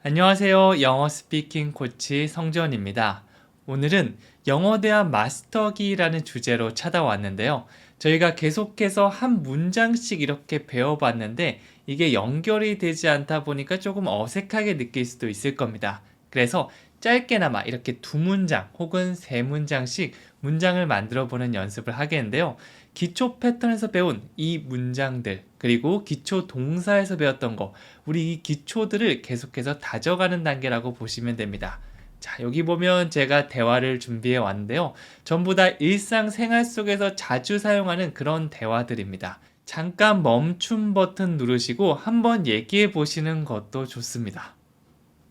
안녕하세요. 영어 스피킹 코치 성전입니다. 오늘은 영어 대화 마스터기라는 주제로 찾아왔는데요. 저희가 계속해서 한 문장씩 이렇게 배워봤는데 이게 연결이 되지 않다 보니까 조금 어색하게 느낄 수도 있을 겁니다. 그래서 짧게나마 이렇게 두 문장 혹은 세 문장씩 문장을 만들어 보는 연습을 하겠는데요. 기초 패턴에서 배운 이 문장들, 그리고 기초 동사에서 배웠던 거, 우리 이 기초들을 계속해서 다져가는 단계라고 보시면 됩니다. 자, 여기 보면 제가 대화를 준비해 왔는데요. 전부 다 일상생활 속에서 자주 사용하는 그런 대화들입니다. 잠깐 멈춤 버튼 누르시고 한번 얘기해 보시는 것도 좋습니다.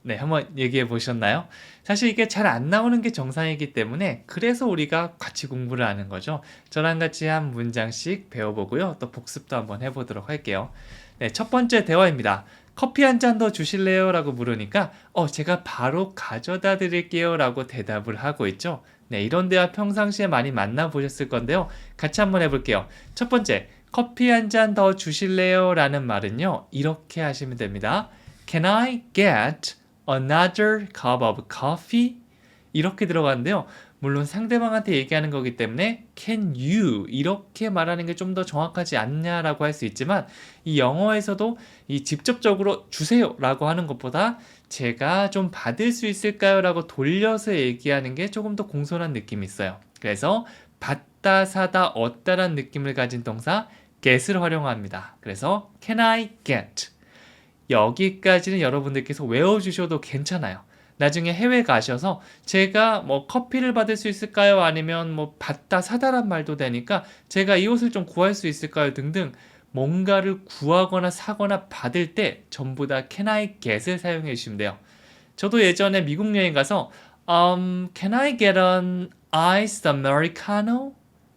네, 한번 얘기해 보셨나요? 사실 이게 잘 안 나오는 게 정상이기 때문에 그래서 우리가 같이 공부를 하는 거죠. 저랑 같이 한 문장씩 배워보고요. 또 복습도 한번 해보도록 할게요. 네, 첫 번째 대화입니다. 커피 한 잔 더 주실래요? 라고 물으니까 제가 바로 가져다 드릴게요 라고 대답을 하고 있죠. 네, 이런 대화 평상시에 많이 만나보셨을 건데요. 같이 한번 해볼게요. 첫 번째, 커피 한 잔 더 주실래요? 라는 말은요. 이렇게 하시면 됩니다. Can I get another cup of coffee? 이렇게 들어가는데요. 물론 상대방한테 얘기하는 거기 때문에 can you 이렇게 말하는 게 좀 더 정확하지 않냐라고 할 수 있지만 이 영어에서도 이 직접적으로 주세요 라고 하는 것보다 제가 좀 받을 수 있을까요? 라고 돌려서 얘기하는 게 조금 더 공손한 느낌이 있어요. 그래서 받다, 사다, 얻다란 느낌을 가진 동사 get을 활용합니다. 그래서 can I get? 여기까지는 여러분들께서 외워주셔도 괜찮아요. 나중에 해외 가셔서 제가 뭐 커피를 받을 수 있을까요? 아니면 뭐 받다 사다란 말도 되니까 제가 이 옷을 좀 구할 수 있을까요? 등등 뭔가를 구하거나 사거나 받을 때 전부 다 can I get을 사용해 주시면 돼요. 저도 예전에 미국 여행 가서 can I get an iced americano?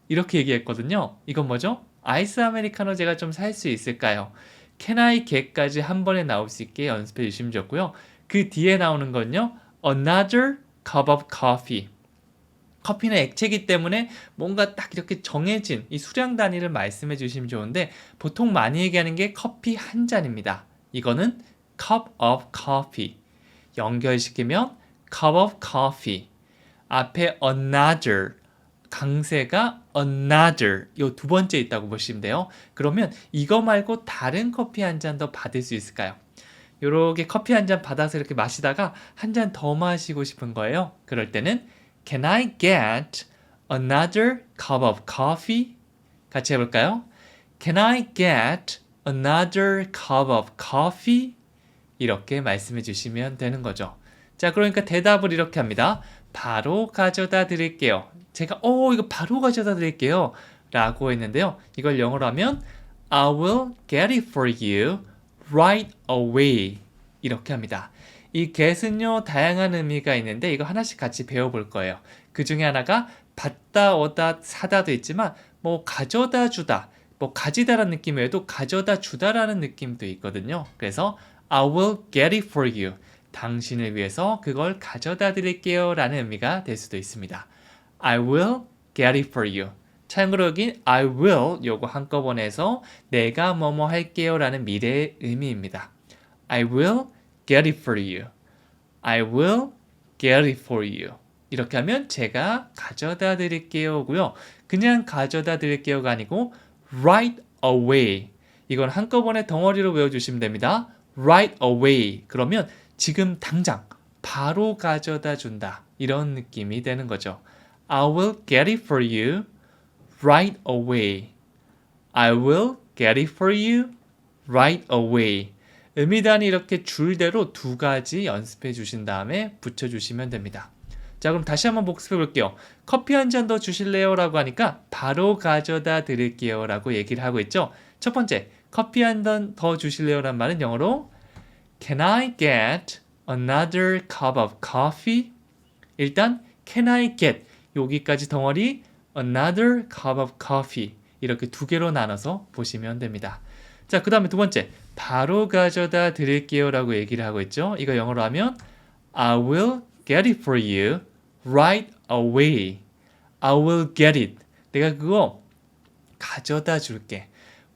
이렇게 얘기했거든요. 이건 뭐죠? 아이스 아메리카노 제가 좀 살 수 있을까요? can I get까지 한 번에 나올 수 있게 연습해 주시면 좋고요. 그 뒤에 나오는 건요. another cup of coffee. 커피는 액체이기 때문에 뭔가 딱 이렇게 정해진 이 수량 단위를 말씀해 주시면 좋은데 보통 많이 얘기하는 게 커피 한 잔입니다. 이거는 cup of coffee. 연결시키면 cup of coffee. 앞에 another 강세가 another 요 두 번째 있다고 보시면 돼요. 그러면 이거 말고 다른 커피 한 잔 더 받을 수 있을까요? 요렇게 커피 한 잔 받아서 이렇게 마시다가 한 잔 더 마시고 싶은 거예요. 그럴 때는 Can I get another cup of coffee? 같이 해볼까요? Can I get another cup of coffee? 이렇게 말씀해 주시면 되는 거죠. 자, 그러니까 대답을 이렇게 합니다. 바로 가져다 드릴게요. 제가 이거 바로 가져다 드릴게요 라고 했는데요. 이걸 영어로 하면 I will get it for you right away 이렇게 합니다. 이 get은요 다양한 의미가 있는데 이거 하나씩 같이 배워볼 거예요. 그 중에 하나가 받다, 오다, 사다도 있지만 뭐 가져다 주다, 뭐 가지다라는 느낌 외에도 가져다 주다라는 느낌도 있거든요. 그래서 I will get it for you. 당신을 위해서 그걸 가져다 드릴게요 라는 의미가 될 수도 있습니다. I will get it for you. 참고로 여긴 I will 요거 한꺼번에 해서 내가 뭐뭐 할게요 라는 미래의 의미입니다. I will get it for you. I will get it for you. 이렇게 하면 제가 가져다 드릴게요고요. 그냥 가져다 드릴게요가 아니고 right away. 이건 한꺼번에 덩어리로 외워주시면 됩니다. right away. 그러면 지금 당장 바로 가져다 준다. 이런 느낌이 되는 거죠. I will get it for you right away. I will get it for you right away. 의미단이 이렇게 줄대로 두 가지 연습해 주신 다음에 붙여주시면 됩니다. 자, 그럼 다시 한번 복습해 볼게요. 커피 한 잔 더 주실래요? 라고 하니까 바로 가져다 드릴게요 라고 얘기를 하고 있죠. 첫 번째, 커피 한 잔 더 주실래요? 라는 말은 영어로 Can I get another cup of coffee? 일단 Can I get 여기까지 덩어리 another cup of coffee 이렇게 두 개로 나눠서 보시면 됩니다. 자, 그 다음에 두 번째 바로 가져다 드릴게요 라고 얘기를 하고 있죠. 이거 영어로 하면 I will get it for you right away. I will get it. 내가 그거 가져다 줄게.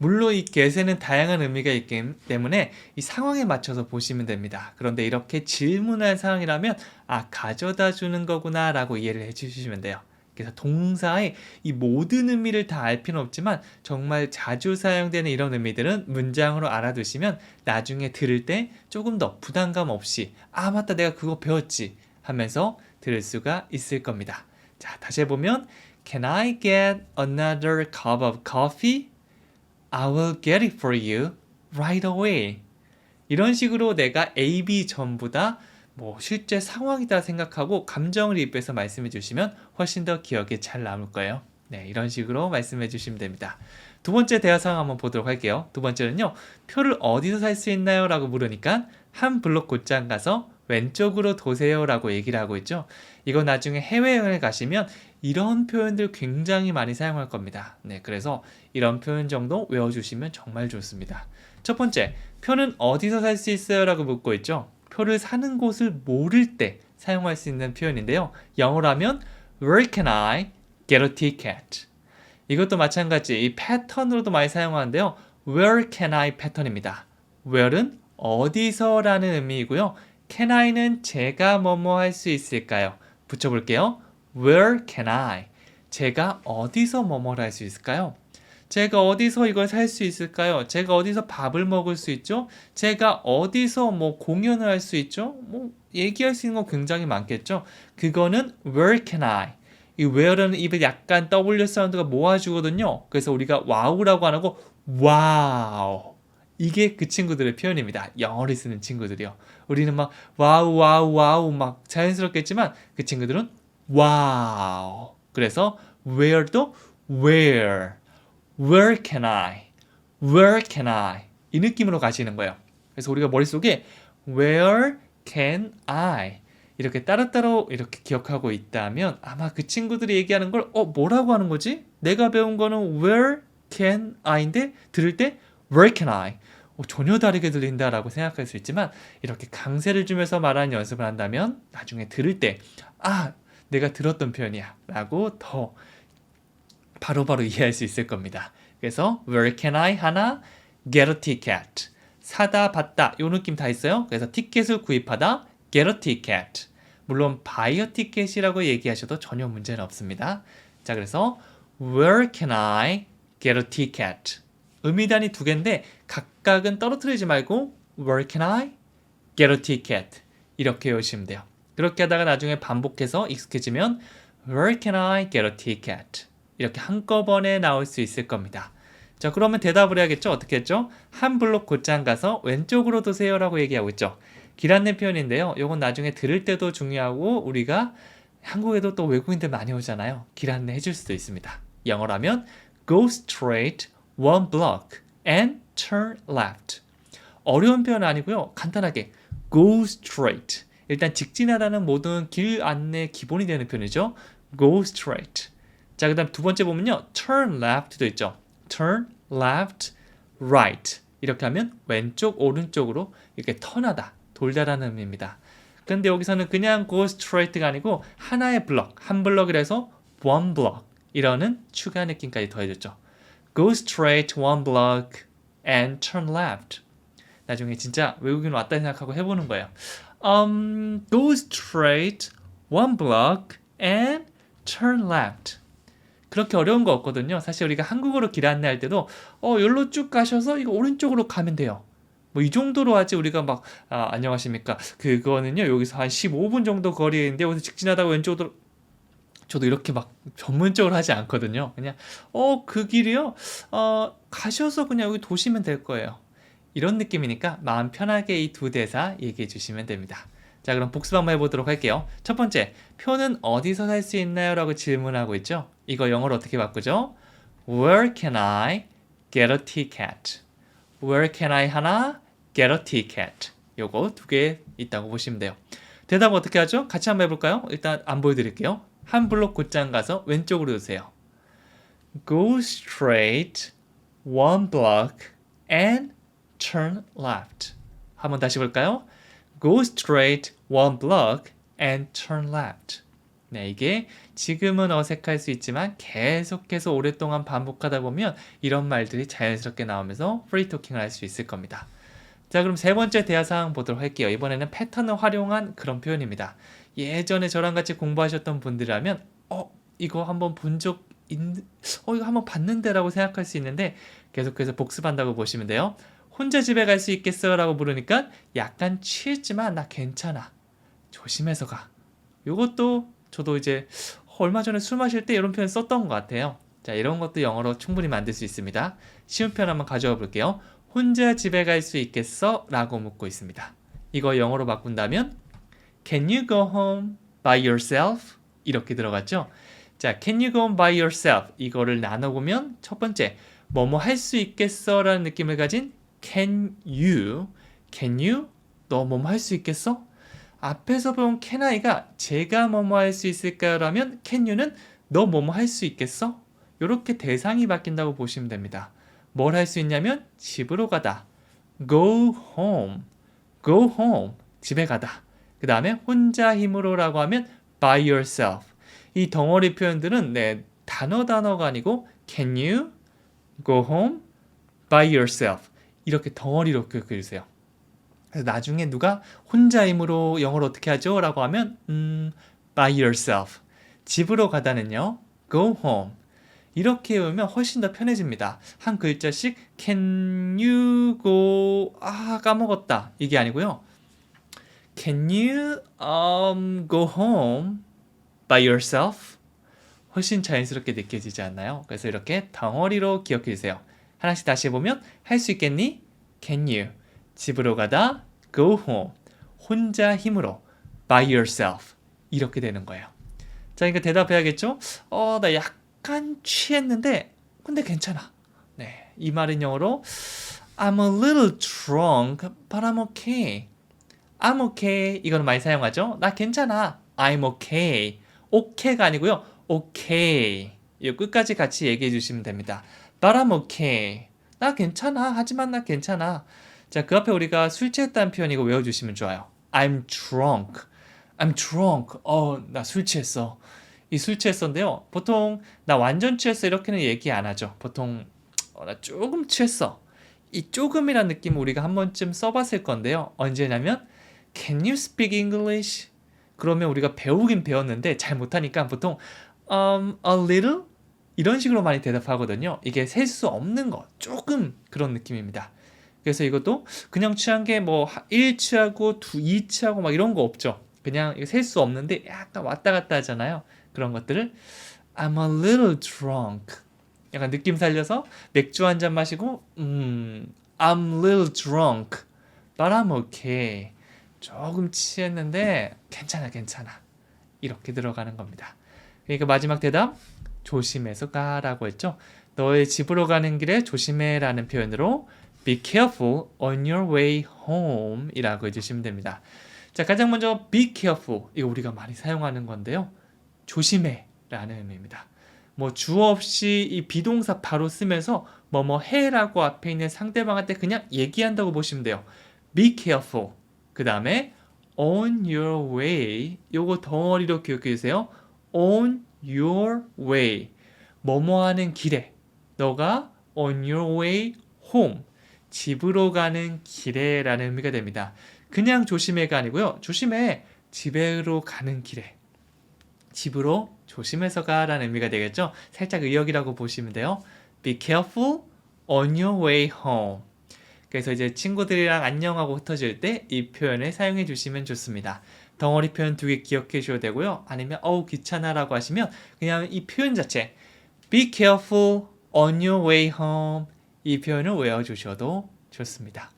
물론 이 get에는 다양한 의미가 있기 때문에 이 상황에 맞춰서 보시면 됩니다. 그런데 이렇게 질문할 상황이라면 가져다 주는 거구나 라고 이해를 해 주시면 돼요. 그래서 동사의 이 모든 의미를 다 알 필요는 없지만 정말 자주 사용되는 이런 의미들은 문장으로 알아두시면 나중에 들을 때 조금 더 부담감 없이 맞다 내가 그거 배웠지 하면서 들을 수가 있을 겁니다. 자, 다시 해보면 Can I get another cup of coffee? I will get it for you right away. 이런 식으로 내가 A, B 전부 다 실제 상황이다 생각하고 감정을 입혀서 말씀해 주시면 훨씬 더 기억에 잘 남을 거예요. 네, 이런 식으로 말씀해 주시면 됩니다. 두 번째 대화 상황 한번 보도록 할게요. 두 번째는요. 표를 어디서 살 수 있나요? 라고 물으니까 한 블록 곧장 가서 왼쪽으로 도세요 라고 얘기를 하고 있죠. 이거 나중에 해외여행을 가시면 이런 표현들 굉장히 많이 사용할 겁니다. 네, 그래서 이런 표현 정도 외워주시면 정말 좋습니다. 첫 번째, 표는 어디서 살 수 있어요? 라고 묻고 있죠. 표를 사는 곳을 모를 때 사용할 수 있는 표현인데요. 영어로 하면 Where can I get a ticket? 이것도 마찬가지 이 패턴으로도 많이 사용하는데요. Where can I 패턴입니다. Where는 어디서 라는 의미이고요. Can I는 제가 뭐뭐 할 수 있을까요? 붙여볼게요. Where can I? 제가 어디서 뭐뭐를 할 수 있을까요? 제가 어디서 이걸 살 수 있을까요? 제가 어디서 밥을 먹을 수 있죠? 제가 어디서 공연을 할 수 있죠? 얘기할 수 있는 거 굉장히 많겠죠? 그거는 where can I? 이 where라는 입을 약간 W 사운드가 모아주거든요. 그래서 우리가 와우라고 안 하고 와우. 이게 그 친구들의 표현입니다. 영어를 쓰는 친구들이요. 우리는 막 와우 와우 와우 막 자연스럽겠지만 그 친구들은 와우. 그래서 where도 where. Where can I? Where can I? 이 느낌으로 가시는 거예요. 그래서 우리가 머릿속에 Where can I? 이렇게 따로따로 이렇게 기억하고 있다면 아마 그 친구들이 얘기하는 걸 뭐라고 하는 거지? 내가 배운 거는 Where can I인데 들을 때 Where can I? 전혀 다르게 들린다라고 생각할 수 있지만 이렇게 강세를 주면서 말하는 연습을 한다면 나중에 들을 때 내가 들었던 표현이야 라고 더 바로바로 이해할 수 있을 겁니다. 그래서 Where can I 하나 get a ticket 사다 받다 요 느낌 다 있어요. 그래서 티켓을 구입하다 get a ticket 물론 buy a ticket이라고 얘기하셔도 전혀 문제는 없습니다. 자, 그래서 Where can I get a ticket 의미단이 두 개인데 각각은 떨어뜨리지 말고 Where can I get a ticket 이렇게 외우시면 돼요. 그렇게 하다가 나중에 반복해서 익숙해지면 Where can I get a ticket 이렇게 한꺼번에 나올 수 있을 겁니다. 자, 그러면 대답을 해야겠죠? 어떻게 했죠? 한 블록 곧장 가서 왼쪽으로 두세요 라고 얘기하고 있죠. 길 안내 표현인데요. 이건 나중에 들을 때도 중요하고 우리가 한국에도 또 외국인들 많이 오잖아요. 길 안내 해줄 수도 있습니다. 영어라면 Go straight one block and turn left. 어려운 표현 아니고요. 간단하게 Go straight. 일단 직진하다는 모든 길 안내 기본이 되는 표현이죠. Go straight. 자, 그 다음 두 번째 보면요. turn left도 있죠. turn left, right. 이렇게 하면 왼쪽, 오른쪽으로 이렇게 턴하다, 돌다라는 의미입니다. 근데 여기서는 그냥 go straight가 아니고 하나의 블럭, 한 블럭이라서 one block 이러는 추가 느낌까지 더해줬죠. go straight one block and turn left. 나중에 진짜 외국인 왔다 생각하고 해보는 거예요. go straight one block and turn left. 그렇게 어려운 거 없거든요. 사실 우리가 한국어로 길 안내할 때도 여기로 쭉 가셔서 이거 오른쪽으로 가면 돼요. 이 정도로 하지 우리가 막 안녕하십니까. 그거는요. 여기서 한 15분 정도 거리에 있는데 여기서 직진하다가 왼쪽으로 저도 이렇게 막 전문적으로 하지 않거든요. 그냥 그 길이요. 가셔서 그냥 여기 도시면 될 거예요. 이런 느낌이니까 마음 편하게 이 두 대사 얘기해 주시면 됩니다. 자, 그럼 복습 한번 해보도록 할게요. 첫 번째, 표는 어디서 살 수 있나요? 라고 질문하고 있죠. 이거 영어로 어떻게 바꾸죠? Where can I get a ticket? Where can I 하나 get a ticket? 요거 두 개 있다고 보시면 돼요. 대답 어떻게 하죠? 같이 한번 해볼까요? 일단 안 보여드릴게요. 한 블록 곧장 가서 왼쪽으로 두세요. Go straight one block and turn left. 한번 다시 볼까요? Go straight one block and turn left. 네, 이게 지금은 어색할 수 있지만 계속해서 오랫동안 반복하다 보면 이런 말들이 자연스럽게 나오면서 프리토킹을 할 수 있을 겁니다. 자, 그럼 세 번째 대화 사항 보도록 할게요. 이번에는 패턴을 활용한 그런 표현입니다. 예전에 저랑 같이 공부하셨던 분들이라면 이거 한번 이거 한번 봤는데라고 생각할 수 있는데 계속해서 복습한다고 보시면 돼요. 혼자 집에 갈 수 있겠어? 라고 물으니까 약간 취했지만 나 괜찮아. 조심해서 가. 요것도 저도 이제 얼마 전에 술 마실 때 이런 표현 썼던 것 같아요. 자, 이런 것도 영어로 충분히 만들 수 있습니다. 쉬운 표현 한번 가져와 볼게요. 혼자 집에 갈 수 있겠어? 라고 묻고 있습니다. 이거 영어로 바꾼다면 Can you go home by yourself? 이렇게 들어갔죠? 자, Can you go home by yourself? 이거를 나눠보면 첫 번째, 뭐뭐 할 수 있겠어? 라는 느낌을 가진 Can you? 너 뭐뭐 할 수 있겠어? 앞에서 본 can I가 제가 뭐뭐 할 수 있을까요? 라면 can you는 너 뭐뭐 할 수 있겠어? 이렇게 대상이 바뀐다고 보시면 됩니다. 뭘 할 수 있냐면 집으로 가다. go home. 집에 가다. 그 다음에 혼자 힘으로라고 하면 by yourself. 이 덩어리 표현들은 단어가 아니고 can you go home by yourself. 이렇게 덩어리로 그려주세요. 그래서 나중에 누가 혼자 힘으로 영어를 어떻게 하죠? 라고 하면 by yourself. 집으로 가다는요. go home. 이렇게 외우면 훨씬 더 편해집니다. 한 글자씩 can you go 까먹었다. 이게 아니고요. Can you go home by yourself? 훨씬 자연스럽게 느껴지지 않나요? 그래서 이렇게 덩어리로 기억해 주세요. 하나씩 다시 해보면 할 수 있겠니? Can you? 집으로 가다 go home. 혼자 힘으로 by yourself. 이렇게 되는 거예요. 자, 그러니까 대답해야겠죠? 나 약간 취했는데 근데 괜찮아. 네, 이 말은 영어로 I'm a little drunk, but I'm okay. I'm okay. 이거는 많이 사용하죠? 나 괜찮아. I'm okay. okay가 아니고요. okay. 이거 끝까지 같이 얘기해 주시면 됩니다. But I'm okay. 나 괜찮아. 하지만 나 괜찮아. 자, 그 앞에 우리가 술 취했다는 표현 이거 외워주시면 좋아요. I'm drunk. 나 술 취했어. 이 술 취했어인데요. 보통 나 완전 취했어 이렇게는 얘기 안 하죠. 보통 나 조금 취했어. 이 조금이란 느낌 우리가 한 번쯤 써봤을 건데요. 언제냐면 Can you speak English? 그러면 우리가 배우긴 배웠는데 잘 못하니까 보통 a little? 이런 식으로 많이 대답하거든요. 이게 셀 수 없는 거, 조금 그런 느낌입니다. 그래서 이것도 그냥 취한 게 뭐 1 취하고 2 취하고 막 이런 거 없죠. 그냥 셀 수 없는데 약간 왔다 갔다 하잖아요. 그런 것들을 I'm a little drunk. 약간 느낌 살려서 맥주 한 잔 마시고 I'm a little drunk. But I'm okay. 조금 취했는데 괜찮아. 이렇게 들어가는 겁니다. 그러니까 마지막 대답 조심해서 가라고 했죠. 너의 집으로 가는 길에 조심해라는 표현으로 Be careful on your way home 이라고 해주시면 됩니다. 자, 가장 먼저 be careful. 이거 우리가 많이 사용하는 건데요. 조심해 라는 의미입니다. 뭐 주어 없이 이 비동사 바로 쓰면서 뭐뭐 해라고 앞에 있는 상대방한테 그냥 얘기한다고 보시면 돼요. Be careful. 그 다음에 on your way. 요거 덩어리로 기억해 주세요. on your way. 뭐뭐 하는 길에. 너가 on your way home. 집으로 가는 길에 라는 의미가 됩니다. 그냥 조심해가 아니고요. 조심해. 집으로 가는 길에. 집으로 조심해서 가라는 의미가 되겠죠. 살짝 의역이라고 보시면 돼요. Be careful on your way home. 그래서 이제 친구들이랑 안녕하고 흩어질 때 이 표현을 사용해 주시면 좋습니다. 덩어리 표현 2개 기억해 주셔도 되고요. 아니면 귀찮아라고 하시면 그냥 이 표현 자체 Be careful on your way home 이 표현을 외워주셔도 좋습니다.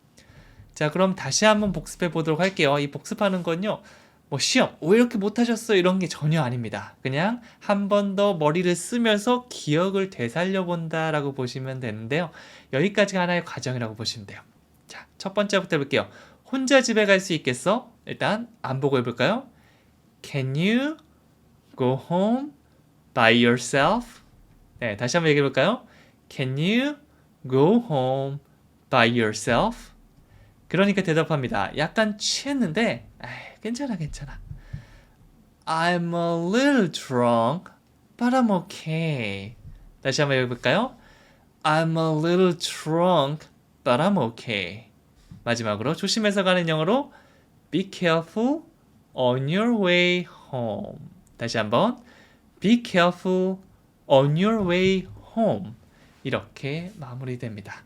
자, 그럼 다시 한번 복습해 보도록 할게요. 이 복습하는 건요. 뭐 시험 왜 이렇게 못하셨어 이런 게 전혀 아닙니다. 그냥 한 번 더 머리를 쓰면서 기억을 되살려 본다라고 보시면 되는데요. 여기까지가 하나의 과정이라고 보시면 돼요. 자, 첫 번째부터 해볼게요. 혼자 집에 갈 수 있겠어? 일단 안 보고 해볼까요? Can you go home by yourself? 네, 다시 한번 얘기해 볼까요? Can you go home by yourself? 그러니까 대답합니다. 약간 취했는데 괜찮아. I'm a little drunk, but I'm okay. 다시 한번 해볼까요? I'm a little drunk, but I'm okay. 마지막으로 조심해서 가는 영어로 Be careful on your way home. 다시 한번 Be careful on your way home. 이렇게 마무리됩니다.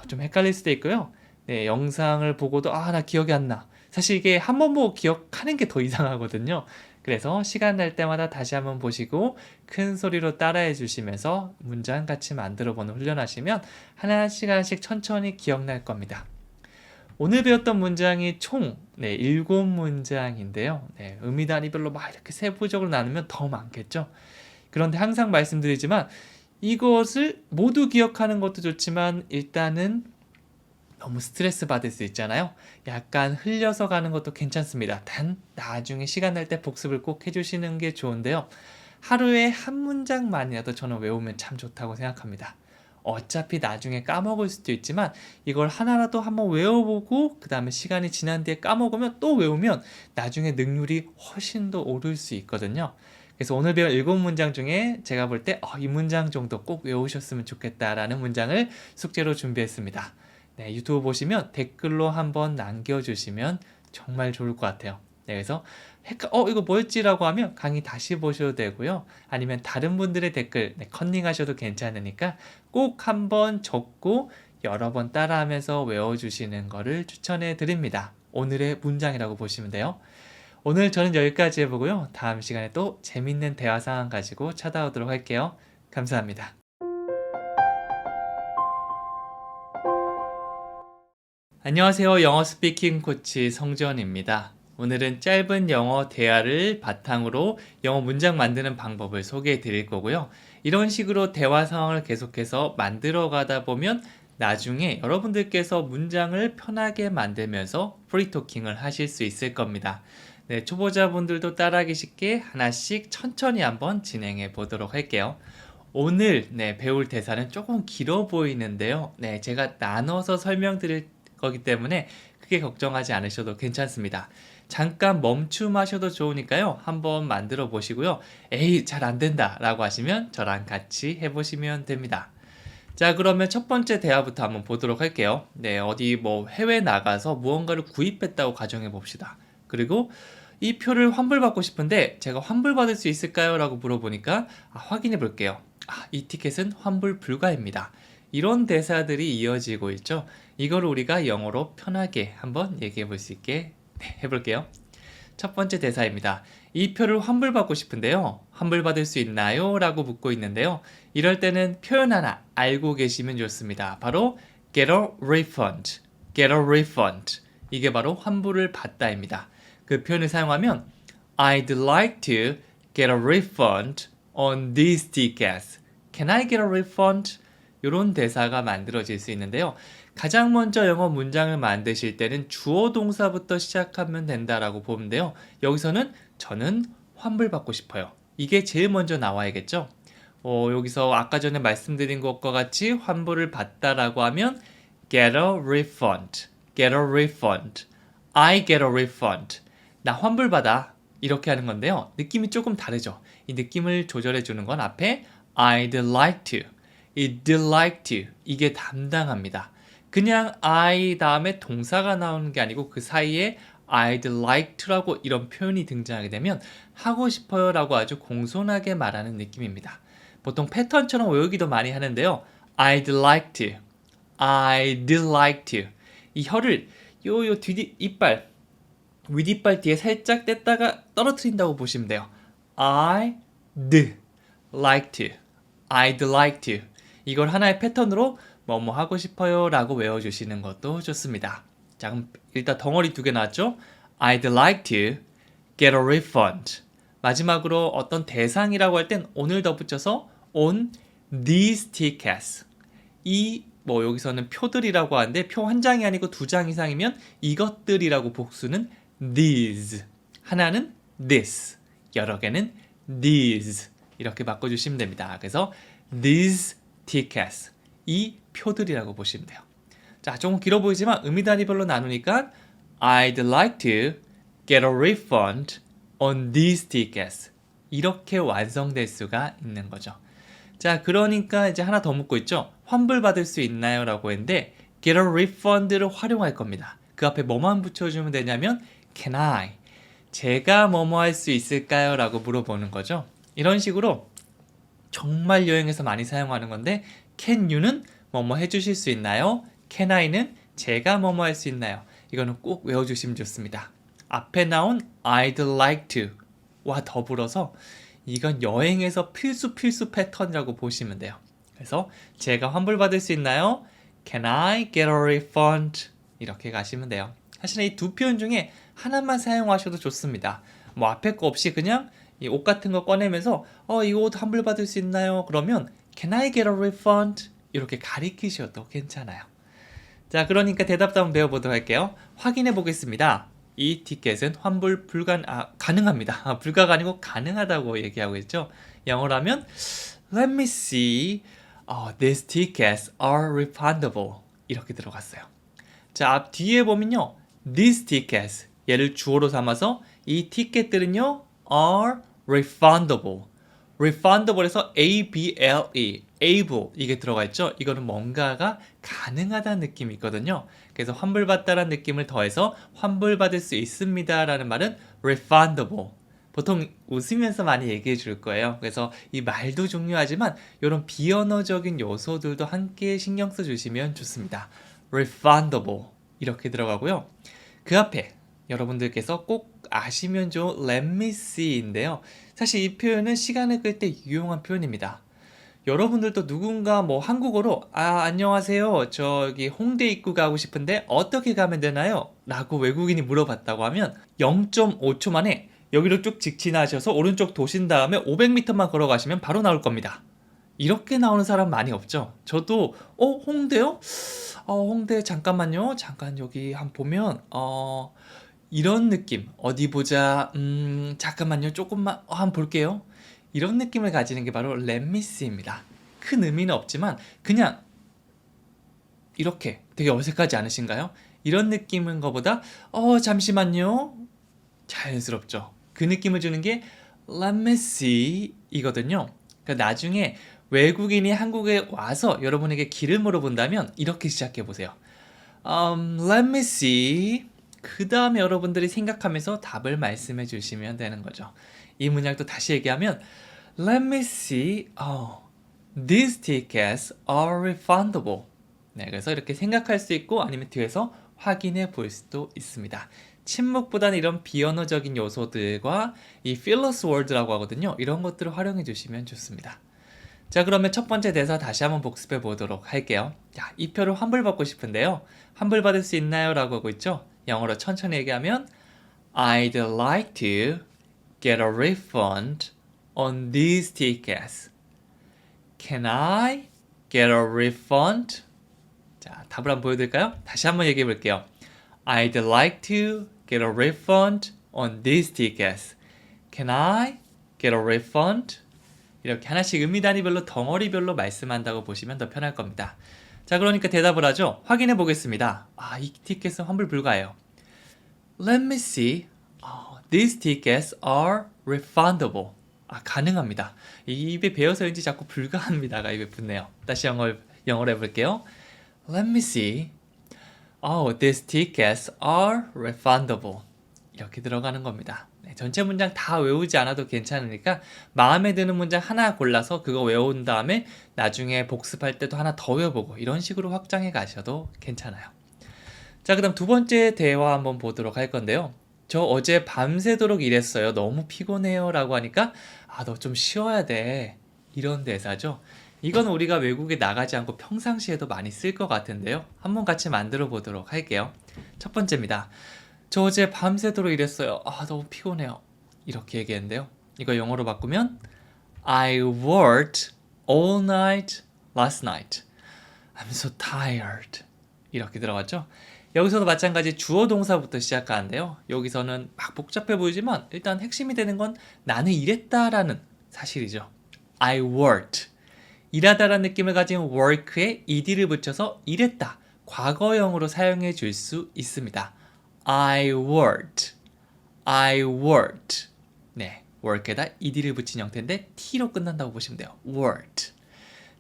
좀 헷갈릴 수도 있고요. 네, 영상을 보고도 나 기억이 안 나. 사실 이게 한 번 보고 기억하는 게 더 이상하거든요. 그래서 시간 날 때마다 다시 한번 보시고 큰 소리로 따라해 주시면서 문장 같이 만들어 보는 훈련하시면 하나씩 하나씩 천천히 기억날 겁니다. 오늘 배웠던 문장이 총 7문장인데요. 의미 단위별로 막 이렇게 세부적으로 나누면 더 많겠죠. 그런데 항상 말씀드리지만 이것을 모두 기억하는 것도 좋지만 일단은 너무 스트레스 받을 수 있잖아요. 약간 흘려서 가는 것도 괜찮습니다. 단 나중에 시간 날 때 복습을 꼭 해주시는 게 좋은데요. 하루에 한 문장만이라도 저는 외우면 참 좋다고 생각합니다. 어차피 나중에 까먹을 수도 있지만 이걸 하나라도 한번 외워보고 그 다음에 시간이 지난 뒤에 까먹으면 또 외우면 나중에 능률이 훨씬 더 오를 수 있거든요. 그래서 오늘 배운 7문장 중에 제가 볼 때 이 문장 정도 꼭 외우셨으면 좋겠다라는 문장을 숙제로 준비했습니다. 네, 유튜브 보시면 댓글로 한번 남겨주시면 정말 좋을 것 같아요. 네, 그래서 이거 뭐였지라고 하면 강의 다시 보셔도 되고요. 아니면 다른 분들의 댓글 컨닝하셔도 괜찮으니까 꼭 한번 적고 여러 번 따라하면서 외워주시는 거를 추천해 드립니다. 오늘의 문장이라고 보시면 돼요. 오늘 저는 여기까지 해보고요. 다음 시간에 또 재밌는 대화 상황 가지고 찾아오도록 할게요. 감사합니다. 안녕하세요. 영어 스피킹 코치 성지원입니다. 오늘은 짧은 영어 대화를 바탕으로 영어 문장 만드는 방법을 소개해 드릴 거고요. 이런 식으로 대화 상황을 계속해서 만들어 가다 보면 나중에 여러분들께서 문장을 편하게 만들면서 프리토킹을 하실 수 있을 겁니다. 네, 초보자분들도 따라하기 쉽게 하나씩 천천히 한번 진행해 보도록 할게요. 오늘 배울 대사는 조금 길어 보이는데요. 제가 나눠서 설명드릴 거기 때문에 크게 걱정하지 않으셔도 괜찮습니다. 잠깐 멈춤하셔도 좋으니까요. 한번 만들어 보시고요. 에이, 잘 안 된다 라고 하시면 저랑 같이 해보시면 됩니다. 자, 그러면 첫 번째 대화부터 한번 보도록 할게요. 어디 해외 나가서 무언가를 구입했다고 가정해 봅시다. 그리고 이 표를 환불받고 싶은데 제가 환불받을 수 있을까요? 라고 물어보니까 확인해 볼게요. 이 티켓은 환불 불가입니다. 이런 대사들이 이어지고 있죠. 이걸 우리가 영어로 편하게 한번 얘기해 볼 수 있게 해볼게요. 첫 번째 대사입니다. 이 표를 환불받고 싶은데요. 환불받을 수 있나요? 라고 묻고 있는데요. 이럴 때는 표현 하나 알고 계시면 좋습니다. 바로 get a refund, get a refund. 이게 바로 환불을 받다입니다. 그 표현을 사용하면 I'd like to get a refund on these tickets. Can I get a refund? 이런 대사가 만들어질 수 있는데요. 가장 먼저 영어 문장을 만드실 때는 주어 동사부터 시작하면 된다라고 보는데요. 여기서는 저는 환불받고 싶어요. 이게 제일 먼저 나와야겠죠. 여기서 아까 전에 말씀드린 것과 같이 환불을 받다라고 하면 get a refund, get a refund, I get a refund. 나 환불받아. 이렇게 하는 건데요. 느낌이 조금 다르죠. 이 느낌을 조절해 주는 건 앞에 I'd like to, I'd like to 이게 담당합니다. 그냥 I 다음에 동사가 나오는 게 아니고 그 사이에 I'd like to라고 이런 표현이 등장하게 되면 하고 싶어요 라고 아주 공손하게 말하는 느낌입니다. 보통 패턴처럼 외우기도 많이 하는데요. I'd like to, I'd like to 이 혀를 요 이빨 윗이빨 뒤에 살짝 뗐다가 떨어뜨린다고 보시면 돼요. I'd like to, I'd like to 이걸 하나의 패턴으로 뭐뭐 하고 싶어요 라고 외워주시는 것도 좋습니다. 자, 그럼 일단 덩어리 2개 나왔죠? I'd like to get a refund. 마지막으로 어떤 대상이라고 할 땐 on을 덧붙여서 on these tickets. 여기서는 표들이라고 하는데 표 한 장이 아니고 2장 이상이면 이것들이라고 복수는 these. 하나는 this. 여러 개는 these. 이렇게 바꿔주시면 됩니다. 그래서 these tickets. 이 표들이라고 보시면 돼요. 자, 조금 길어 보이지만 의미 단위별로 나누니까 I'd like to get a refund on these tickets. 이렇게 완성될 수가 있는 거죠. 자, 그러니까 이제 하나 더 묻고 있죠. 환불받을 수 있나요? 라고 했는데 get a refund를 활용할 겁니다. 그 앞에 뭐만 붙여주면 되냐면 can I? 제가 뭐뭐 할 수 있을까요? 라고 물어보는 거죠. 이런 식으로 정말 여행에서 많이 사용하는 건데 can you는 뭐뭐 해주실 수 있나요? can I는 제가 뭐뭐 할 수 있나요? 이거는 꼭 외워주시면 좋습니다. 앞에 나온 I'd like to 와 더불어서 이건 여행에서 필수 패턴이라고 보시면 돼요. 그래서 제가 환불받을 수 있나요? Can I get a refund? 이렇게 가시면 돼요. 사실 이 두 표현 중에 하나만 사용하셔도 좋습니다. 뭐 앞에 거 없이 그냥 이 옷 같은 거 꺼내면서 이 옷 환불받을 수 있나요? 그러면 Can I get a refund? 이렇게 가리키셔도 괜찮아요. 자, 그러니까 대답도 한번 배워보도록 할게요. 확인해 보겠습니다. 이 티켓은 환불 가능합니다. 불가가 아니고 가능하다고 얘기하고 있죠. 영어로 하면 Let me see. These tickets are refundable. 이렇게 들어갔어요. 자, 앞 뒤에 보면요. These tickets. 얘를 주어로 삼아서 이 티켓들은요. are refundable. refundable에서 A-B-L-E, able 이게 들어가 있죠. 이거는 뭔가가 가능하다는 느낌이 있거든요. 그래서 환불받다라는 느낌을 더해서 환불받을 수 있습니다라는 말은 refundable. 보통 웃으면서 많이 얘기해 줄 거예요. 그래서 이 말도 중요하지만 이런 비언어적인 요소들도 함께 신경 써 주시면 좋습니다. refundable 이렇게 들어가고요. 그 앞에 여러분들께서 꼭 아시면 좋은 let me see인데요. 사실 이 표현은 시간을 끌 때 유용한 표현입니다. 여러분들도 누군가 뭐 한국어로 안녕하세요. 저기 홍대 입구 가고 싶은데 어떻게 가면 되나요? 라고 외국인이 물어봤다고 하면 0.5초 만에 여기로 쭉 직진하셔서 오른쪽 도신 다음에 500m만 걸어가시면 바로 나올 겁니다. 이렇게 나오는 사람 많이 없죠? 저도 홍대요? 홍대 잠깐만요. 잠깐 여기 한번 보면 이런 느낌 어디 보자 잠깐만요 조금만 한번 볼게요 이런 느낌을 가지는 게 바로 렛미스입니다. 큰 의미는 없지만 그냥 이렇게 되게 어색하지 않으신가요? 이런 느낌인 것보다 잠시만요 자연스럽죠. 그 느낌을 주는 게 let me see 이거든요. 그러니까 나중에 외국인이 한국에 와서 여러분에게 길을 물어본다면 이렇게 시작해 보세요. let me see 그 다음에 여러분들이 생각하면서 답을 말씀해 주시면 되는 거죠. 이 문장도 다시 얘기하면 Let me see. These tickets are refundable. 네, 그래서 이렇게 생각할 수 있고 아니면 뒤에서 확인해 볼 수도 있습니다. 침묵보다는 이런 비언어적인 요소들과 이 fillers word라고 하거든요. 이런 것들을 활용해 주시면 좋습니다. 자, 그러면 첫 번째 대사 다시 한번 복습해 보도록 할게요. 자, 이 표를 환불받고 싶은데요. 환불받을 수 있나요? 라고 하고 있죠. 영어로 천천히 얘기하면 I'd like to get a refund on these tickets. Can I get a refund? 자, 답을 한번 보여드릴까요? 다시 한번 얘기해 볼게요. I'd like to get a refund on these tickets. Can I get a refund? 이렇게 하나씩 의미 단위별로 덩어리별로 말씀한다고 보시면 더 편할 겁니다. 자, 그러니까 대답을 하죠. 확인해 보겠습니다. 이 티켓은 환불 불가해요. Let me see. These tickets are refundable. 가능합니다. 이 입에 배어서인지 자꾸 불가합니다가 입에 붙네요. 다시 영어로 해볼게요. Let me see. These tickets are refundable. 이렇게 들어가는 겁니다. 네, 전체 문장 다 외우지 않아도 괜찮으니까 마음에 드는 문장 하나 골라서 그거 외운 다음에 나중에 복습할 때도 하나 더 외워보고 이런 식으로 확장해 가셔도 괜찮아요. 자, 그 다음 두 번째 대화 한번 보도록 할 건데요. 저 어제 밤새도록 일했어요. 너무 피곤해요. 라고 하니까 너 좀 쉬어야 돼. 이런 대사죠. 이건 우리가 외국에 나가지 않고 평상시에도 많이 쓸 것 같은데요. 한번 같이 만들어 보도록 할게요. 첫 번째입니다. 저 어제 밤새도록 일했어요. 너무 피곤해요. 이렇게 얘기했는데요. 이거 영어로 바꾸면 I worked all night last night. I'm so tired. 이렇게 들어갔죠. 여기서도 마찬가지 주어 동사부터 시작하는데요. 여기서는 막 복잡해 보이지만 일단 핵심이 되는 건 나는 일했다라는 사실이죠. I worked. 일하다라는 느낌을 가진 work에 ed를 붙여서 일했다. 과거형으로 사용해 줄 수 있습니다. I worked. I worked. 네, work에다 ed를 붙인 형태인데 t로 끝난다고 보시면 돼요. worked.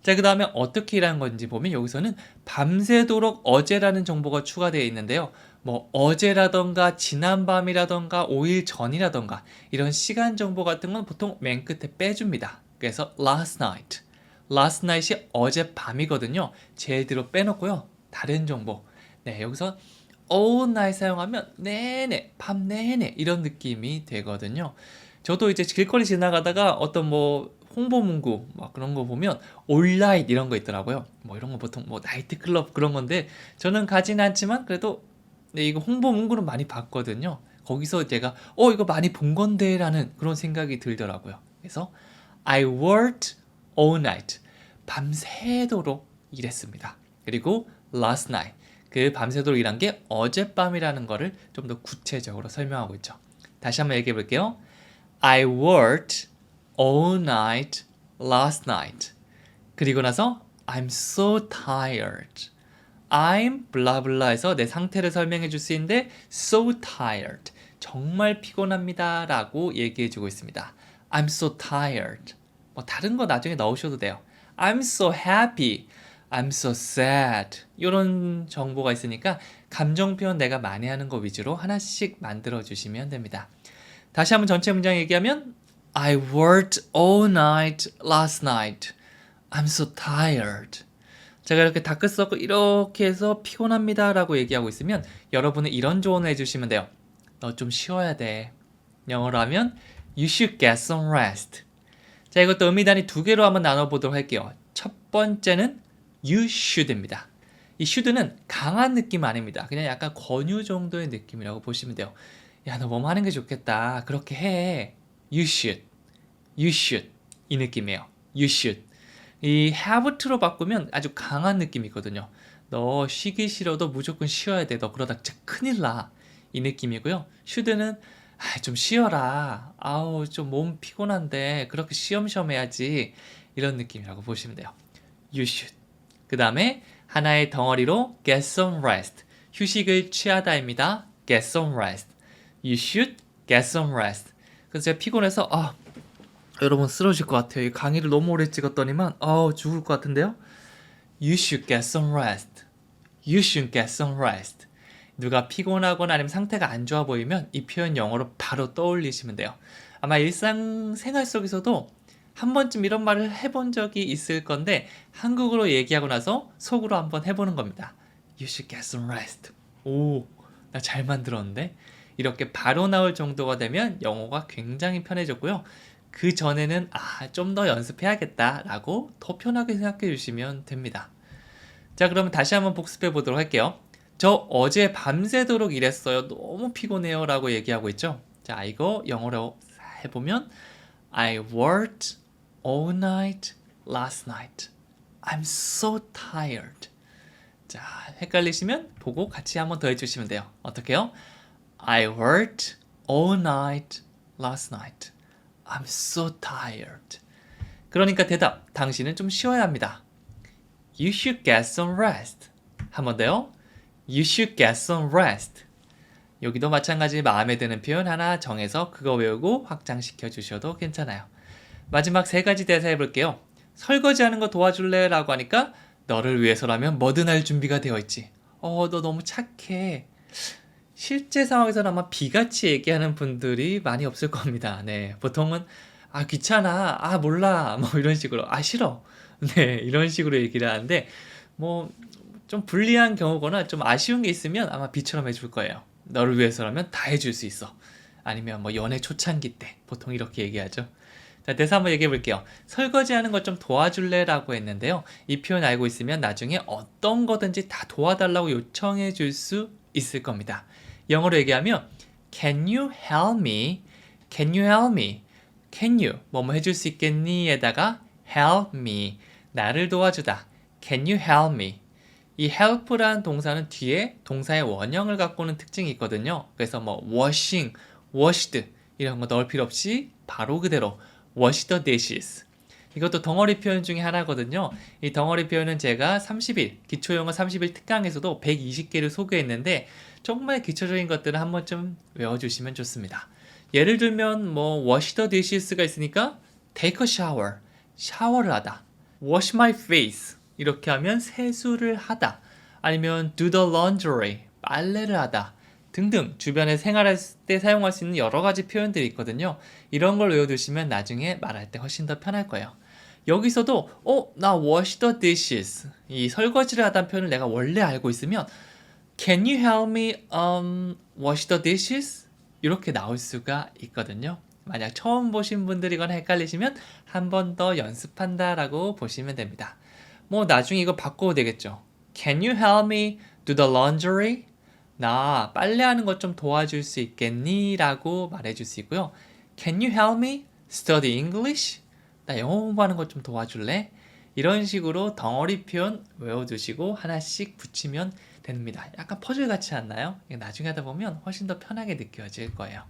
자, 그 다음에 어떻게 일하는 건지 보면 여기서는 밤새도록 어제라는 정보가 추가되어 있는데요. 뭐 어제라던가 지난밤이라던가 5일 전이라던가 이런 시간 정보 같은 건 보통 맨 끝에 빼줍니다. 그래서 last night. last night이 어젯밤이거든요. 제일 뒤로 빼놓고요. 다른 정보. 네, 여기서 all night 사용하면 내내, 밤 내내 이런 느낌이 되거든요. 저도 이제 길거리 지나가다가 어떤 뭐 홍보 문구 막 그런 거 보면 올라이트 이런 거 있더라고요. 뭐 이런 거 보통 뭐 나이트클럽 그런 건데 저는 가진 않지만 그래도 네, 이거 홍보 문구는 많이 봤거든요. 거기서 제가 이거 많이 본 건데라는 그런 생각이 들더라고요. 그래서 I worked all night. 밤새도록 일했습니다. 그리고 last night. 그 밤새도록 일한 게 어젯밤이라는 거를 좀 더 구체적으로 설명하고 있죠. 다시 한번 얘기해 볼게요. I worked all night last night. 그리고 나서 I'm so tired. I'm blah blah 해서 내 상태를 설명해 줄 수 있는데 so tired. 정말 피곤합니다 라고 얘기해 주고 있습니다. I'm so tired. 뭐 다른 거 나중에 넣으셔도 돼요. I'm so happy. I'm so sad. 이런 정보가 있으니까 감정 표현 내가 많이 하는 거 위주로 하나씩 만들어 주시면 됩니다. 다시 한번 전체 문장 얘기하면 I worked all night last night. I'm so tired. 제가 이렇게 다크서클 이렇게 해서 피곤합니다 라고 얘기하고 있으면 여러분은 이런 조언을 해주시면 돼요. 너 좀 쉬어야 돼. 영어로 하면 You should get some rest. 자, 이것도 의미 단위 두 개로 한번 나눠보도록 할게요. 첫 번째는 You should입니다. 이 should는 강한 느낌 아닙니다. 그냥 약간 권유 정도의 느낌이라고 보시면 돼요. 야, 너 뭐 하는 게 좋겠다. 그렇게 해. You should. You should. 이 느낌이에요. You should. 이 have to로 바꾸면 아주 강한 느낌이 있거든요. 너 쉬기 싫어도 무조건 쉬어야 돼. 너 그러다 진짜 큰일 나. 이 느낌이고요. should는 좀 쉬어라. 아우 좀 몸 피곤한데 그렇게 쉬엄쉬엄 해야지. 이런 느낌이라고 보시면 돼요. You should. 그 다음에 하나의 덩어리로 get some rest. 휴식을 취하다입니다. get some rest. You should get some rest. 그래서 제가 피곤해서 여러분 쓰러질 것 같아요. 이 강의를 너무 오래 찍었더니만 죽을 것 같은데요. You should get some rest. You should get some rest. 누가 피곤하거나 아니면 상태가 안 좋아 보이면 이 표현 영어로 바로 떠올리시면 돼요. 아마 일상생활 속에서도 한 번쯤 이런 말을 해본 적이 있을 건데 한국어로 얘기하고 나서 속으로 한번 해보는 겁니다. You should get some rest. 오, 나 잘 만들었는데? 이렇게 바로 나올 정도가 되면 영어가 굉장히 편해졌고요. 그 전에는 좀 더 연습해야겠다 라고 더 편하게 생각해 주시면 됩니다. 자, 그러면 다시 한번 복습해 보도록 할게요. 저 어제 밤새도록 일했어요. 너무 피곤해요 라고 얘기하고 있죠. 자, 이거 영어로 해보면 I worked all night last night. I'm so tired. 자, 헷갈리시면 보고 같이 한번 더 해주시면 돼요. 어떻게요? I worked all night last night. I'm so tired. 그러니까 대답, 당신은 좀 쉬어야 합니다. You should get some rest. 한 번 더요. You should get some rest. 여기도 마찬가지 마음에 드는 표현 하나 정해서 그거 외우고 확장시켜 주셔도 괜찮아요. 마지막 세 가지 대사 해볼게요. 설거지하는 거 도와줄래? 라고 하니까 너를 위해서라면 뭐든 할 준비가 되어 있지. 너 너무 착해. 실제 상황에서는 아마 비같이 얘기하는 분들이 많이 없을 겁니다. 네, 보통은 귀찮아, 몰라, 뭐 이런 식으로 싫어. 네, 이런 식으로 얘기를 하는데 뭐 좀 불리한 경우거나 좀 아쉬운 게 있으면 아마 비처럼 해줄 거예요. 너를 위해서라면 다 해줄 수 있어. 아니면 뭐 연애 초창기 때 보통 이렇게 얘기하죠. 자, 대사 한번 얘기해 볼게요. 설거지하는 거 좀 도와줄래? 라고 했는데요. 이 표현 알고 있으면 나중에 어떤 거든지 다 도와달라고 요청해 줄 수 있을 겁니다. 영어로 얘기하면 Can you help me? Can you help me? Can you? 뭐뭐 해줄 수 있겠니? 에다가 help me. 나를 도와주다. Can you help me? 이 help라는 동사는 뒤에 동사의 원형을 갖고 오는 특징이 있거든요. 그래서 뭐 washing, washed 이런 거 넣을 필요 없이 바로 그대로 wash the dishes. 이것도 덩어리 표현 중에 하나거든요. 이 덩어리 표현은 제가 30일, 기초영어 30일 특강에서도 120개를 소개했는데 정말 기초적인 것들은 한 번쯤 외워주시면 좋습니다. 예를 들면 뭐 wash the dishes가 있으니까 take a shower, 샤워를 하다. wash my face, 이렇게 하면 세수를 하다. 아니면 do the laundry, 빨래를 하다. 등등 주변에 생활할 때 사용할 수 있는 여러 가지 표현들이 있거든요. 이런 걸 외워두시면 나중에 말할 때 훨씬 더 편할 거예요. 여기서도 나 wash the dishes, 이 설거지를 하다는 표현을 내가 원래 알고 있으면 Can you help me wash the dishes? 이렇게 나올 수가 있거든요. 만약 처음 보신 분들이거나 헷갈리시면 한 번 더 연습한다라고 보시면 됩니다. 뭐 나중에 이거 바꿔도 되겠죠. Can you help me do the laundry? 나 빨래하는 것 좀 도와줄 수 있겠니? 라고 말해줄 수 있고요. Can you help me study English? 나 영어 공부하는 것 좀 도와줄래? 이런 식으로 덩어리 표현 외워두시고 하나씩 붙이면 됩니다. 약간 퍼즐 같지 않나요? 나중에 하다 보면 훨씬 더 편하게 느껴질 거예요.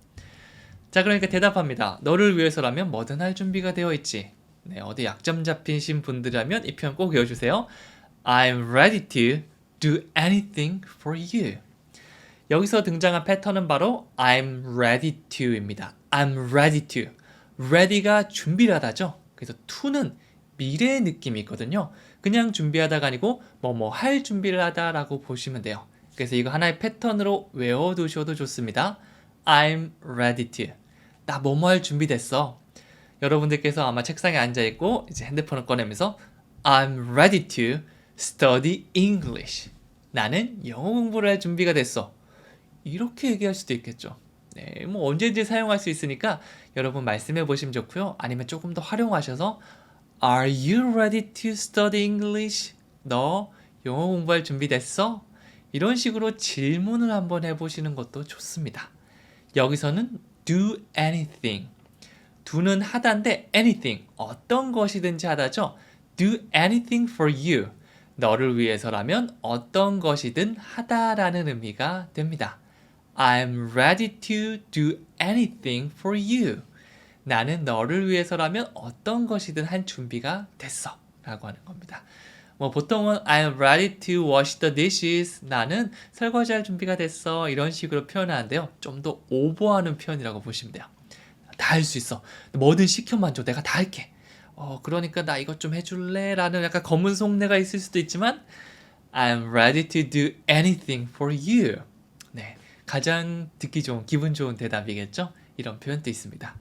자, 그러니까 대답합니다. 너를 위해서라면 뭐든 할 준비가 되어 있지. 네, 어디 약점 잡히신 분들이라면 이 표현 꼭 외워주세요. I'm ready to do anything for you. 여기서 등장한 패턴은 바로 I'm ready to입니다. I'm ready to. ready가 준비를 하다죠. 그래서 to는 미래의 느낌이 있거든요. 그냥 준비하다가 아니고 뭐뭐 할 준비를 하다라고 보시면 돼요. 그래서 이거 하나의 패턴으로 외워두셔도 좋습니다. I'm ready to. 나 뭐뭐 할 준비됐어. 여러분들께서 아마 책상에 앉아있고 이제 핸드폰을 꺼내면서 I'm ready to study English. 나는 영어 공부를 할 준비가 됐어. 이렇게 얘기할 수도 있겠죠. 네, 뭐 언제든지 사용할 수 있으니까 여러분 말씀해 보시면 좋고요. 아니면 조금 더 활용하셔서 Are you ready to study English? 너 영어 공부할 준비 됐어? 이런 식으로 질문을 한번 해보시는 것도 좋습니다. 여기서는 do anything. do는 하다인데 anything, 어떤 것이든지 하다죠. do anything for you. 너를 위해서라면 어떤 것이든 하다라는 의미가 됩니다. I'm ready to do anything for you. 나는 너를 위해서라면 어떤 것이든 한 준비가 됐어 라고 하는 겁니다. 뭐 보통은 I'm ready to wash the dishes. 나는 설거지할 준비가 됐어. 이런 식으로 표현하는데요. 좀 더 오버하는 표현이라고 보시면 돼요. 다 할 수 있어. 뭐든 시켜만 줘. 내가 다 할게. 그러니까 나 이것 좀 해줄래? 라는 약간 검은 속내가 있을 수도 있지만 I'm ready to do anything for you. 네, 가장 듣기 좋은, 기분 좋은 대답이겠죠? 이런 표현도 있습니다.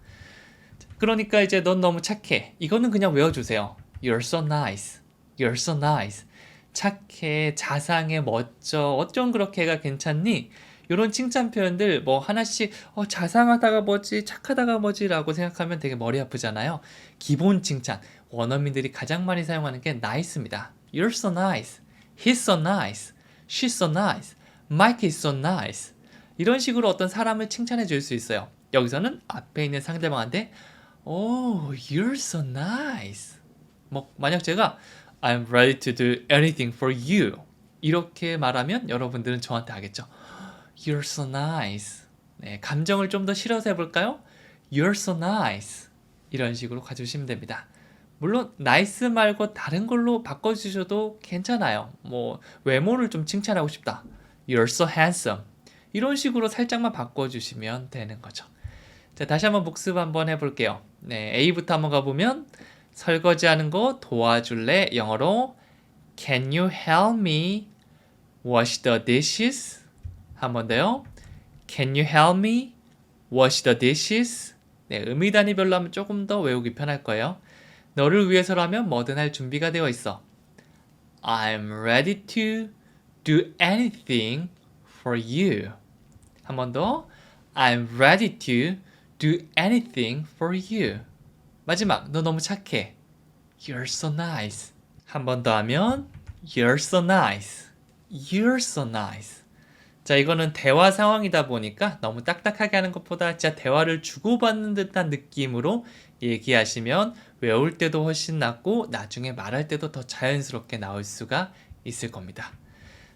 그러니까 이제 넌 너무 착해. 이거는 그냥 외워주세요. You're so nice. You're so nice. 착해, 자상해, 멋져. 어쩜 그렇게가 괜찮니? 이런 칭찬 표현들 뭐 하나씩 자상하다가 뭐지, 착하다가 뭐지 라고 생각하면 되게 머리 아프잖아요. 기본 칭찬, 원어민들이 가장 많이 사용하는 게 nice입니다. You're so nice. He's so nice. She's so nice. Mike is so nice. 이런 식으로 어떤 사람을 칭찬해 줄 수 있어요. 여기서는 앞에 있는 상대방한테 you're so nice. 뭐 만약 제가 I'm ready to do anything for you. 이렇게 말하면 여러분들은 저한테 하겠죠. You're so nice. 네, 감정을 좀 더 실어서 해볼까요? You're so nice. 이런 식으로 가주시면 됩니다. 물론 nice 말고 다른 걸로 바꿔주셔도 괜찮아요. 뭐 외모를 좀 칭찬하고 싶다. You're so handsome. 이런 식으로 살짝만 바꿔주시면 되는 거죠. 자, 다시 한번 복습 한번 해볼게요. 네, A부터 한번 가보면 설거지하는 거 도와줄래? 영어로 Can you help me wash the dishes? 한 번 더요. Can you help me wash the dishes? 네, 의미 단위별로 하면 조금 더 외우기 편할 거예요. 너를 위해서라면 뭐든 할 준비가 되어 있어. I'm ready to do anything for you. 한 번 더. I'm ready to do anything for you. 마지막, 너 너무 착해. You're so nice. 한 번 더 하면 You're so nice. You're so nice. 자, 이거는 대화 상황이다 보니까 너무 딱딱하게 하는 것보다 진짜 대화를 주고받는 듯한 느낌으로 얘기하시면 외울 때도 훨씬 낫고 나중에 말할 때도 더 자연스럽게 나올 수가 있을 겁니다.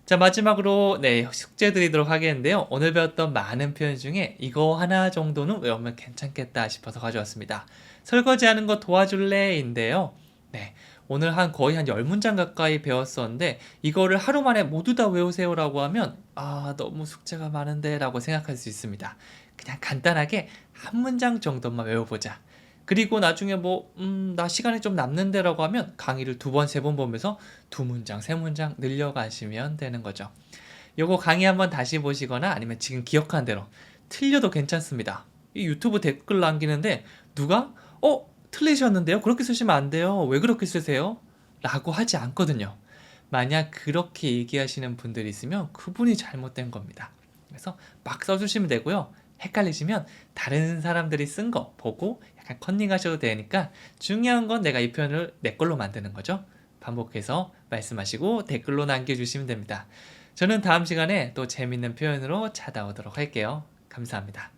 자, 마지막으로 숙제 드리도록 하겠는데요. 오늘 배웠던 많은 표현 중에 이거 하나 정도는 외우면 괜찮겠다 싶어서 가져왔습니다. 설거지하는 거 도와줄래? 인데요. 네, 오늘 거의 한 10문장 가까이 배웠었는데 이거를 하루 만에 모두 다 외우세요 라고 하면 너무 숙제가 많은데 라고 생각할 수 있습니다. 그냥 간단하게 한 문장 정도만 외워보자. 그리고 나중에 나 시간이 좀 남는데라고 하면 강의를 2번, 3번 보면서 2문장, 3문장 늘려가시면 되는 거죠. 요거 강의 한번 다시 보시거나 아니면 지금 기억한 대로 틀려도 괜찮습니다. 이 유튜브 댓글 남기는데 누가 틀리셨는데요? 그렇게 쓰시면 안 돼요. 왜 그렇게 쓰세요? 라고 하지 않거든요. 만약 그렇게 얘기하시는 분들이 있으면 그분이 잘못된 겁니다. 그래서 막 써주시면 되고요. 헷갈리시면 다른 사람들이 쓴 거 보고 약간 컨닝하셔도 되니까 중요한 건 내가 이 표현을 내 걸로 만드는 거죠. 반복해서 말씀하시고 댓글로 남겨주시면 됩니다. 저는 다음 시간에 또 재밌는 표현으로 찾아오도록 할게요. 감사합니다.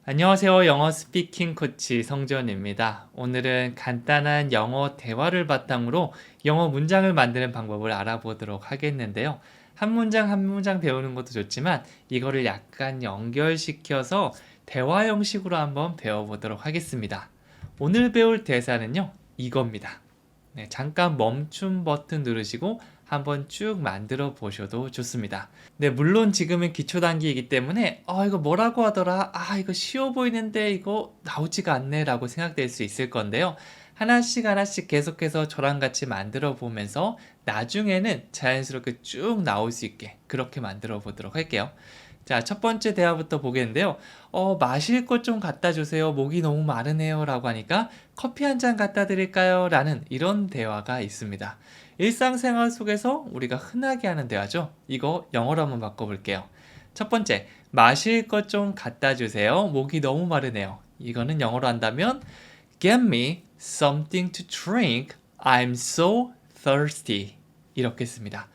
안녕하세요. 영어 스피킹 코치 성재원입니다. 오늘은 간단한 영어 대화를 바탕으로 영어 문장을 만드는 방법을 알아보도록 하겠는데요. 한 문장 한 문장 배우는 것도 좋지만 이거를 약간 연결시켜서 대화 형식으로 한번 배워보도록 하겠습니다. 오늘 배울 대사는요, 이겁니다. 네, 잠깐 멈춤 버튼 누르시고 한번 쭉 만들어 보셔도 좋습니다. 네, 물론 지금은 기초 단계이기 때문에 이거 뭐라고 하더라? 이거 쉬워 보이는데 이거 나오지가 않네 라고 생각될 수 있을 건데요. 하나씩 하나씩 계속해서 저랑 같이 만들어 보면서 나중에는 자연스럽게 쭉 나올 수 있게 그렇게 만들어 보도록 할게요. 자, 첫 번째 대화부터 보겠는데요. 마실 것 좀 갖다 주세요. 목이 너무 마르네요. 라고 하니까 커피 한 잔 갖다 드릴까요? 라는 이런 대화가 있습니다. 일상생활 속에서 우리가 흔하게 하는 대화죠. 이거 영어로 한번 바꿔볼게요. 첫 번째, 마실 것 좀 갖다 주세요. 목이 너무 마르네요. 이거는 영어로 한다면 Get me something to drink. I'm so thirsty. 이렇게 씁니다.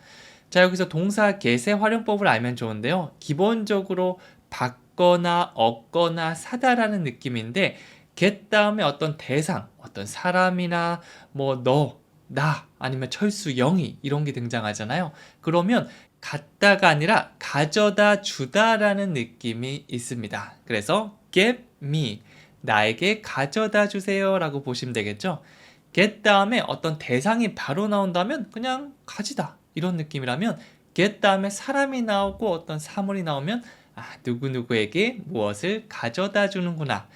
자, 여기서 동사 get의 활용법을 알면 좋은데요. 기본적으로 받거나 얻거나 사다라는 느낌인데 get 다음에 어떤 대상, 어떤 사람이나 너, 나, 아니면 철수, 영희 이런 게 등장하잖아요. 그러면 갖다가 아니라 가져다 주다라는 느낌이 있습니다. 그래서 get me, 나에게 가져다 주세요 라고 보시면 되겠죠. get 다음에 어떤 대상이 바로 나온다면 그냥 가지다 이런 느낌이라면 get 다음에 사람이 나오고 어떤 사물이 나오면 누구누구에게 무엇을 가져다 주는구나.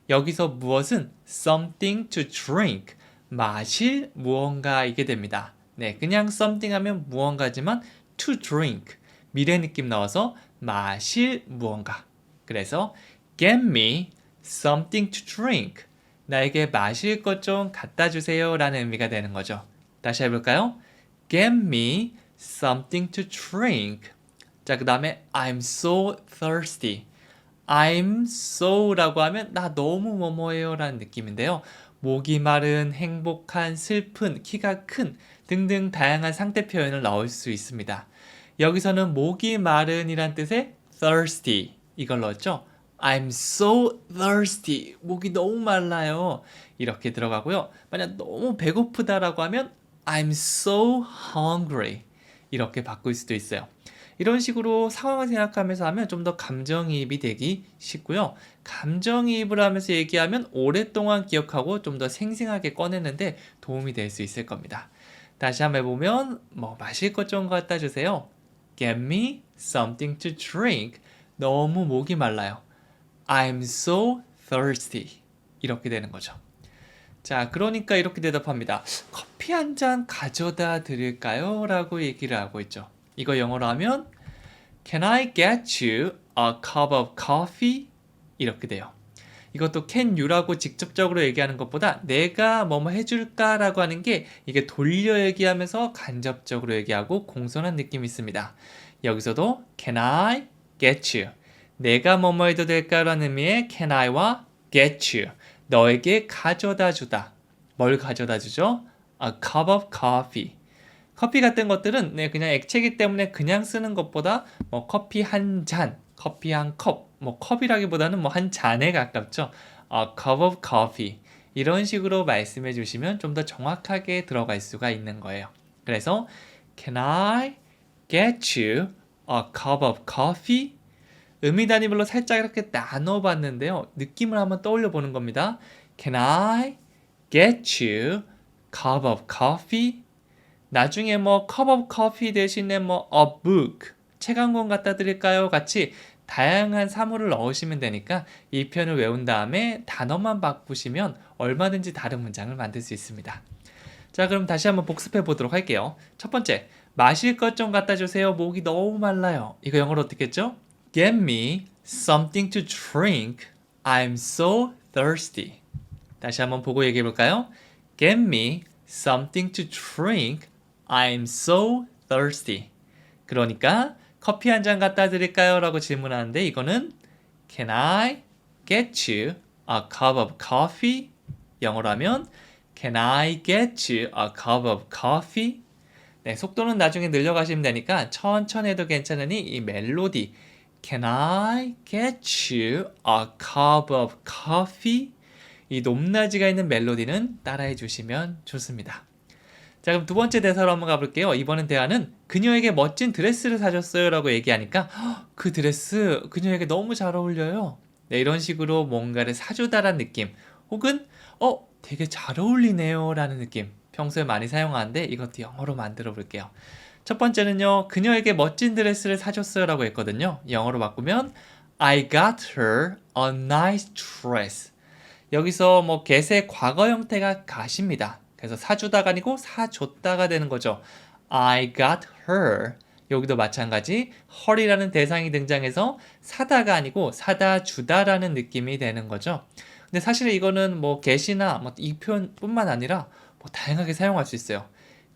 여기서 무엇은 something to drink, 마실 무언가이게 됩니다. 네, 그냥 something 하면 무언가지만 to drink, 미래 느낌 나와서 마실 무언가. 그래서 get me something to drink, 나에게 마실 것 좀 갖다 주세요 라는 의미가 되는 거죠. 다시 해볼까요? Get me something to drink. 자, 그 다음에 I'm so thirsty. I'm so 라고 하면 나 너무 뭐뭐해요 라는 느낌인데요. 목이 마른, 행복한, 슬픈, 키가 큰 등등 다양한 상태 표현을 넣을 수 있습니다. 여기서는 목이 마른 이란 뜻의 thirsty 이걸 넣었죠. I'm so thirsty. 목이 너무 말라요. 이렇게 들어가고요. 만약 너무 배고프다라고 하면 I'm so hungry. 이렇게 바꿀 수도 있어요. 이런 식으로 상황을 생각하면서 하면 좀 더 감정이입이 되기 쉽고요. 감정이입을 하면서 얘기하면 오랫동안 기억하고 좀 더 생생하게 꺼내는데 도움이 될 수 있을 겁니다. 다시 한번 해보면 마실 것 좀 갖다 주세요. Get me something to drink. 너무 목이 말라요. I'm so thirsty. 이렇게 되는 거죠. 자, 그러니까 이렇게 대답합니다. 커피 한 잔 가져다 드릴까요? 라고 얘기를 하고 있죠. 이거 영어로 하면 Can I get you a cup of coffee? 이렇게 돼요. 이것도 can you라고 직접적으로 얘기하는 것보다 내가 뭐뭐 해줄까? 라고 하는 게 이게 돌려 얘기하면서 간접적으로 얘기하고 공손한 느낌이 있습니다. 여기서도 Can I get you? 내가 뭐뭐 해도 될까라는 의미의 can I와 get you, 너에게 가져다 주다. 뭘 가져다 주죠? A cup of coffee. 커피 같은 것들은 그냥 액체이기 때문에 그냥 쓰는 것보다 커피 한 잔, 커피 한 컵, 컵이라기보다는 한 잔에 가깝죠. A cup of coffee. 이런 식으로 말씀해 주시면 좀 더 정확하게 들어갈 수가 있는 거예요. 그래서 Can I get you a cup of coffee? 의미 단위별로 살짝 이렇게 나눠봤는데요. 느낌을 한번 떠올려 보는 겁니다. Can I get you a cup of coffee? 나중에 뭐 cup of coffee 대신에 뭐 a book, 책 한 권 갖다 드릴까요? 같이 다양한 사물을 넣으시면 되니까 이 표현을 외운 다음에 단어만 바꾸시면 얼마든지 다른 문장을 만들 수 있습니다. 자, 그럼 다시 한번 복습해 보도록 할게요. 첫 번째, 마실 것 좀 갖다 주세요. 목이 너무 말라요. 이거 영어로 어떻게 했죠? Get me something to drink. I'm so thirsty. 다시 한번 보고 얘기해 볼까요? Get me something to drink. I'm so thirsty. 그러니까 커피 한 잔 갖다 드릴까요? 라고 질문하는데 이거는 Can I get you a cup of coffee? 영어로 하면 Can I get you a cup of coffee? 네, 속도는 나중에 늘려가시면 되니까 천천히 해도 괜찮으니 이 멜로디 Can I get you a cup of coffee? 이 높낮이가 있는 멜로디는 따라해 주시면 좋습니다. 자, 그럼 두 번째 대사로 한번 가볼게요. 이번엔 대화는 그녀에게 멋진 드레스를 사줬어요 라고 얘기하니까 그 드레스 그녀에게 너무 잘 어울려요. 네, 이런 식으로 뭔가를 사주다라는 느낌 혹은 되게 잘 어울리네요 라는 느낌 평소에 많이 사용하는데 이것도 영어로 만들어 볼게요. 첫 번째는요. 그녀에게 멋진 드레스를 사줬어요 라고 했거든요. 영어로 바꾸면 I got her a nice dress. 여기서 뭐 get의 과거 형태가 got입니다. 그래서 사주다가 아니고 사줬다가 되는 거죠. I got her. 여기도 마찬가지 her이라는 대상이 등장해서 사다가 아니고 사다 주다라는 느낌이 되는 거죠. 근데 사실 이거는 뭐 get이나 뭐 이 표현뿐만 아니라 뭐 다양하게 사용할 수 있어요.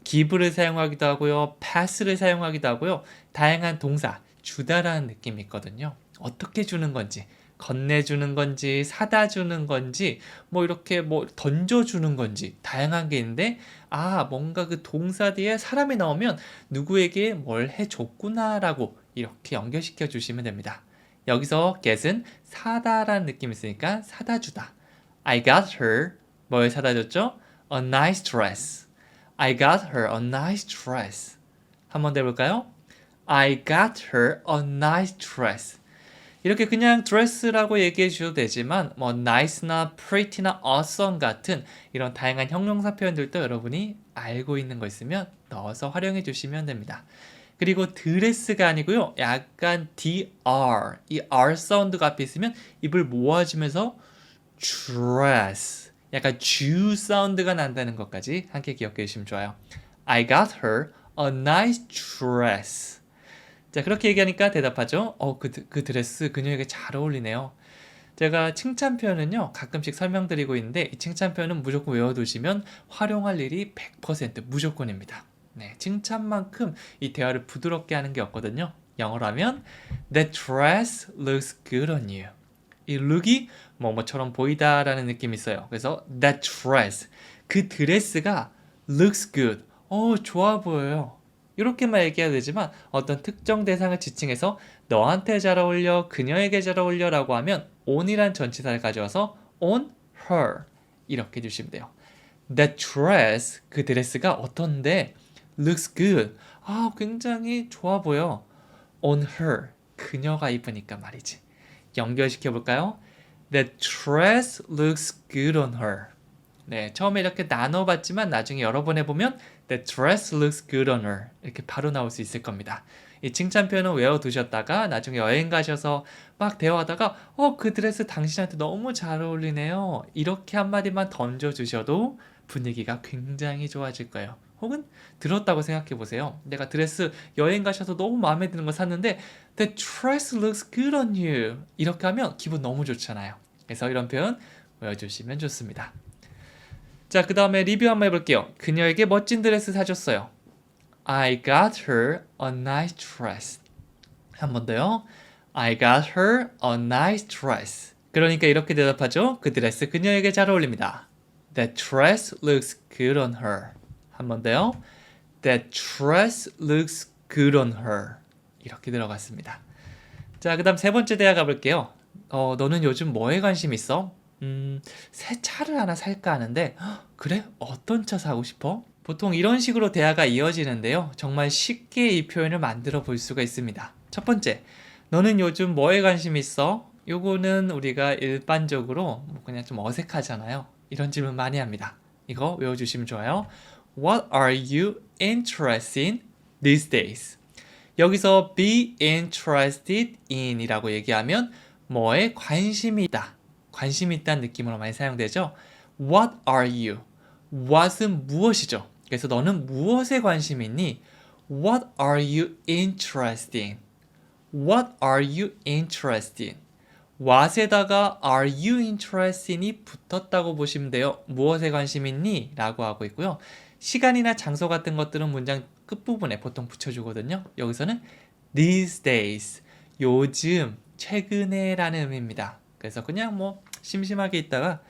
give를 사용하기도 하고요. pass를 사용하기도 하고요. 다양한 동사, 주다라는 느낌이 있거든요. 어떻게 주는 건지, 건네주는 건지, 사다 주는 건지, 뭐 이렇게 뭐 던져주는 건지 다양한 게 있는데 뭔가 그 동사 뒤에 사람이 나오면 누구에게 뭘 해줬구나라고 이렇게 연결시켜 주시면 됩니다. 여기서 get은 사다라는 느낌이 있으니까 사다 주다. I got her 뭘 사다 줬죠? A nice dress. I got her a nice dress. 한번 더 해볼까요? I got her a nice dress. 이렇게 그냥 dress라고 얘기해 주셔도 되지만 뭐 nice나 pretty나 awesome 같은 이런 다양한 형용사 표현들도 여러분이 알고 있는 거 있으면 넣어서 활용해 주시면 됩니다. 그리고 드레스가 아니고요. 약간 dr, 이 r 사운드가 앞에 있으면 입을 모아주면서 dress, 약간 주 사운드가 난다는 것까지 함께 기억해 주시면 좋아요. I got her a nice dress. 자, 그렇게 얘기하니까 대답하죠. 그 드레스 그녀에게 잘 어울리네요. 제가 칭찬 표현은요, 가끔씩 설명드리고 있는데 이 칭찬 표현은 무조건 외워두시면 활용할 일이 100% 무조건입니다. 네, 칭찬만큼 이 대화를 부드럽게 하는 게 없거든요. 영어로 하면 That dress looks good on you. 이 look이 뭐뭐처럼 보이다라는 느낌이 있어요. 그래서 that dress, 그 드레스가 looks good. 좋아 보여요. 이렇게만 얘기해야 되지만 어떤 특정 대상을 지칭해서 너한테 잘 어울려, 그녀에게 잘 어울려 라고 하면 on이란 전치사를 가져와서 on her 이렇게 해주시면 돼요. That dress, 그 드레스가 어떤데 looks good. 굉장히 좋아 보여. on her, 그녀가 입으니까 말이지. 연결시켜 볼까요? That dress looks good on her. 네, 처음에 이렇게 나눠봤지만 나중에 여러 번 해보면 That dress looks good on her. 이렇게 바로 나올 수 있을 겁니다. 이 칭찬 표현은 외워두셨다가 나중에 여행 가셔서 막 대화하다가 그 드레스 당신한테 너무 잘 어울리네요. 이렇게 한마디만 던져주셔도 분위기가 굉장히 좋아질 거예요. 혹은 들었다고 생각해 보세요. 내가 드레스 여행 가셔서 너무 마음에 드는 거 샀는데 That dress looks good on you. 이렇게 하면 기분 너무 좋잖아요. 그래서 이런 표현 외워주시면 좋습니다. 자, 그 다음에 리뷰 한번 해볼게요. 그녀에게 멋진 드레스 사줬어요. I got her a nice dress. 한 번 더요. I got her a nice dress. 그러니까 이렇게 대답하죠. 그 드레스 그녀에게 잘 어울립니다. That dress looks good on her. 한 번 더요. That dress looks good on her. 이렇게 들어갔습니다. 자, 그 다음 세 번째 대화 가볼게요. 너는 요즘 뭐에 관심 있어? 새 차를 하나 살까 하는데 그래? 어떤 차 사고 싶어? 보통 이런 식으로 대화가 이어지는데요. 정말 쉽게 이 표현을 만들어 볼 수가 있습니다. 첫 번째, 너는 요즘 뭐에 관심 있어? 요거는 우리가 일반적으로 그냥 좀 어색하잖아요. 이런 질문 많이 합니다. 이거 외워주시면 좋아요. What are you interested in these days? 여기서 be interested in 이라고 얘기하면 뭐에 관심이 있다. 관심이 있다는 느낌으로 많이 사용되죠. What are you? What은 무엇이죠? 그래서 너는 무엇에 관심이 있니? What are you interested in? What are you interested in? what에다가 are you interested in이 붙었다고 보시면 돼요. 무엇에 관심 있니? 라고 하고 있고요. 시간이나 장소 같은 것들은 문장 끝부분에 보통 붙여주거든요. 여기서는 these days, 요즘, 최근에 라는 의미입니다. 그래서 그냥 뭐 심심하게 있다가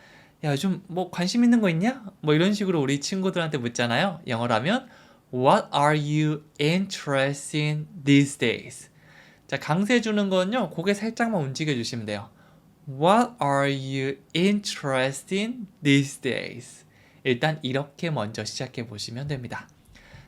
야, 요즘 뭐 관심 있는 거 있냐? 뭐 이런 식으로 우리 친구들한테 묻잖아요. 영어로 하면 What are you interested in these days? 자, 강세 주는 건요. 고개 살짝만 움직여 주시면 돼요. What are you interested in these days? 일단 이렇게 먼저 시작해 보시면 됩니다.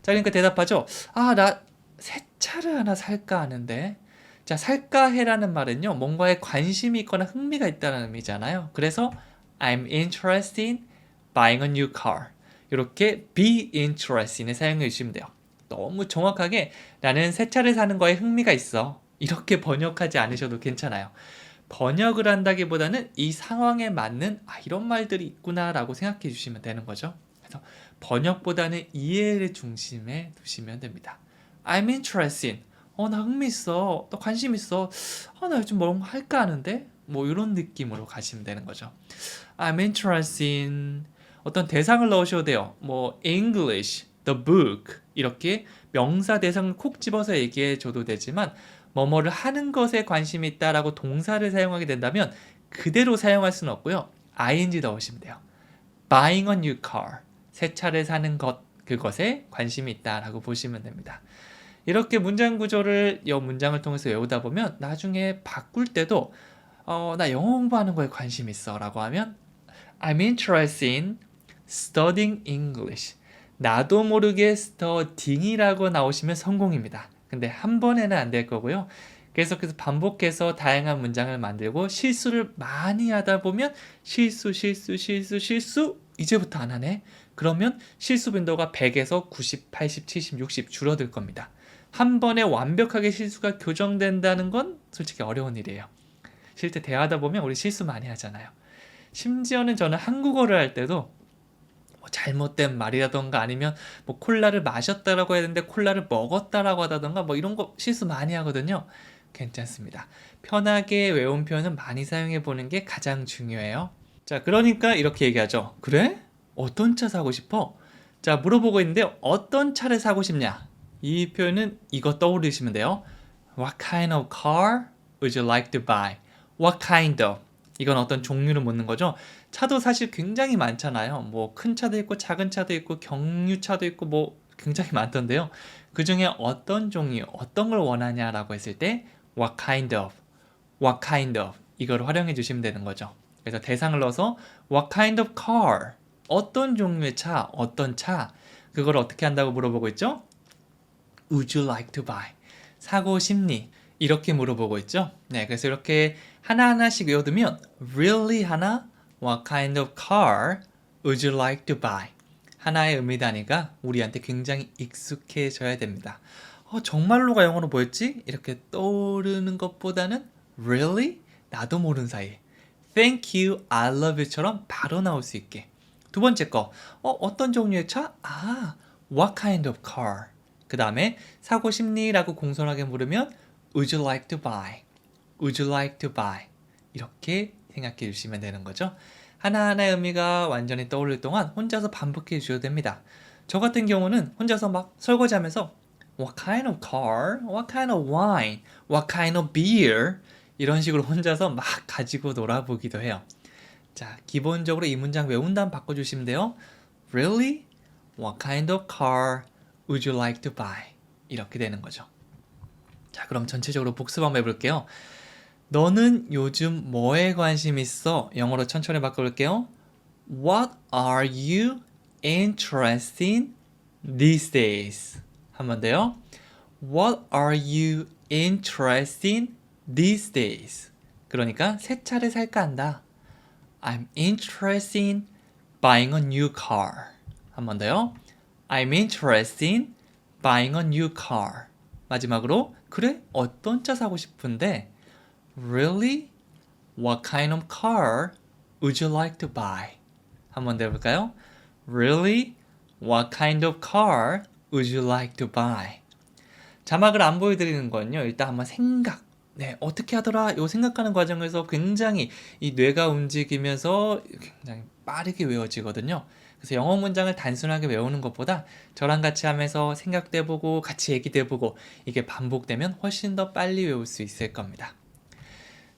자, 그러니까 대답하죠. 아, 나 새 차를 하나 살까 하는데. 자, 살까 해라는 말은요. 뭔가에 관심이 있거나 흥미가 있다는 의미잖아요. 그래서 I'm interested in buying a new car. 이렇게 be interested in을 사용해 주시면 돼요. 너무 정확하게 나는 새 차를 사는 거에 흥미가 있어. 이렇게 번역하지 않으셔도 괜찮아요. 번역을 한다기보다는 이 상황에 맞는 이런 말들이 있구나라고 생각해 주시면 되는 거죠. 그래서 번역보다는 이해를 중심에 두시면 됩니다. I'm interested in. 나 흥미 있어. 나 관심 있어. 나 요즘 뭐 할까 하는데? 뭐 이런 느낌으로 가시면 되는 거죠. I'm interested in 어떤 대상을 넣으셔도 돼요. 뭐 English, the book 이렇게 명사 대상을 콕 집어서 얘기해 줘도 되지만 뭐뭐를 하는 것에 관심이 있다라고 동사를 사용하게 된다면 그대로 사용할 수는 없고요. ing 넣으시면 돼요. Buying a new car, 새 차를 사는 것, 그것에 관심이 있다라고 보시면 됩니다. 이렇게 문장 구조를 이 문장을 통해서 외우다 보면 나중에 바꿀 때도 나 영어 공부하는 거에 관심 있어 라고 하면 I'm interested in studying English. 나도 모르게 studying이라고 나오시면 성공입니다. 근데 한 번에는 안 될 거고요. 계속해서 반복해서 다양한 문장을 만들고 실수를 많이 하다 보면 실수 이제부터 안 하네. 그러면 실수 빈도가 100에서 90, 80, 70, 60 줄어들 겁니다. 한 번에 완벽하게 실수가 교정된다는 건 솔직히 어려운 일이에요. 실제 대화하다 보면 우리 실수 많이 하잖아요. 심지어는 저는 한국어를 할 때도 뭐 잘못된 말이라던가 아니면 뭐 콜라를 마셨다라고 해야 되는데 콜라를 먹었다라고 하다던가 뭐 이런 거 실수 많이 하거든요. 괜찮습니다. 편하게 외운 표현은 많이 사용해 보는 게 가장 중요해요. 자, 그러니까 이렇게 얘기하죠. 그래? 어떤 차 사고 싶어? 자, 물어보고 있는데 어떤 차를 사고 싶냐? 이 표현은 이거 떠올리시면 돼요. What kind of car would you like to buy? What kind of? 이건 어떤 종류를 묻는 거죠. 차도 사실 굉장히 많잖아요. 뭐 큰 차도 있고 작은 차도 있고 경유차도 있고 뭐 굉장히 많던데요. 그 중에 어떤 종류, 어떤 걸 원하냐라고 했을 때 what kind of, what kind of 이걸 활용해 주시면 되는 거죠. 그래서 대상을 넣어서 what kind of car, 어떤 종류의 차, 어떤 차, 그걸 어떻게 한다고 물어보고 있죠? Would you like to buy? 사고 싶니? 이렇게 물어보고 있죠. 네, 그래서 이렇게 하나하나씩 외워두면 really 하나, what kind of car would you like to buy? 하나의 의미 단위가 우리한테 굉장히 익숙해져야 됩니다. 정말로가 영어로 뭐였지? 이렇게 떠오르는 것보다는 really? 나도 모르는 사이에 thank you, I love you처럼 바로 나올 수 있게. 두 번째 거, 어떤 종류의 차? what kind of car? 그 다음에 사고 싶니? 라고 공손하게 물으면 Would you like to buy? Would you like to buy? 이렇게 생각해 주시면 되는 거죠. 하나하나의 의미가 완전히 떠오를 동안 혼자서 반복해 주셔도 됩니다. 저 같은 경우는 혼자서 막 설거지하면서 What kind of car? What kind of wine? What kind of beer? 이런 식으로 혼자서 막 가지고 놀아보기도 해요. 자, 기본적으로 이 문장 외운 다음 바꿔주시면 돼요. Really? What kind of car would you like to buy? 이렇게 되는 거죠. 자, 그럼 전체적으로 복습 한번 해볼게요. 너는 요즘 뭐에 관심 있어? 영어로 천천히 바꿔볼게요. What are you interested in these days? 한 번 더요. What are you interested in these days? 그러니까 새 차를 살까 한다. I'm interested in buying a new car. 한 번 더요. I'm interested in buying a new car. 마지막으로 그래? 어떤 차 사고 싶은데? Really? What kind of car would you like to buy? 한번 더 해볼까요? Really? What kind of car would you like to buy? 자막을 안 보여드리는 건요. 일단 한번 생각. 네, 어떻게 하더라? 요 생각하는 과정에서 굉장히 이 뇌가 움직이면서 굉장히 빠르게 외워지거든요. 그래서 영어 문장을 단순하게 외우는 것보다 저랑 같이 하면서 생각도 해보고 같이 얘기도 해보고 이게 반복되면 훨씬 더 빨리 외울 수 있을 겁니다.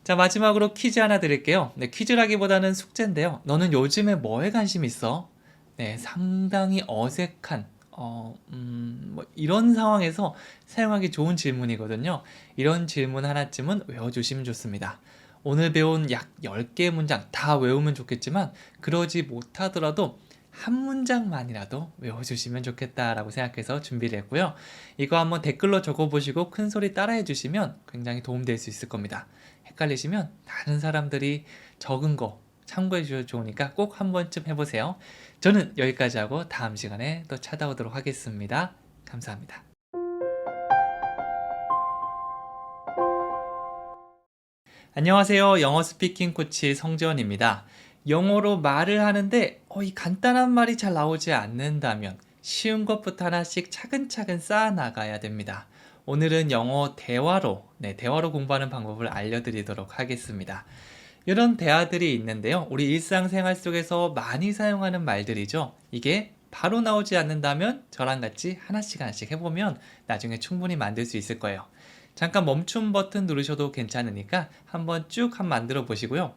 자, 마지막으로 퀴즈 하나 드릴게요. 네, 퀴즈라기보다는 숙제인데요. 너는 요즘에 뭐에 관심 있어? 네, 상당히 어색한 뭐 이런 상황에서 사용하기 좋은 질문이거든요. 이런 질문 하나쯤은 외워주시면 좋습니다. 오늘 배운 약 10개의 문장 다 외우면 좋겠지만 그러지 못하더라도 한 문장만이라도 외워주시면 좋겠다라고 생각해서 준비를 했고요. 이거 한번 댓글로 적어보시고 큰 소리 따라해 주시면 굉장히 도움될 수 있을 겁니다. 헷갈리시면 다른 사람들이 적은 거 참고해 주셔도 좋으니까 꼭 한 번쯤 해보세요. 저는 여기까지 하고 다음 시간에 또 찾아오도록 하겠습니다. 감사합니다. 안녕하세요. 영어 스피킹 코치 성재원입니다. 영어로 말을 하는데 이 간단한 말이 잘 나오지 않는다면 쉬운 것부터 하나씩 차근차근 쌓아 나가야 됩니다. 오늘은 영어 대화로 공부하는 방법을 알려드리도록 하겠습니다. 이런 대화들이 있는데요. 우리 일상생활 속에서 많이 사용하는 말들이죠. 이게 바로 나오지 않는다면 저랑 같이 하나씩 해보면 나중에 충분히 만들 수 있을 거예요. 잠깐 멈춤 버튼 누르셔도 괜찮으니까 한번 쭉 만들어 보시고요.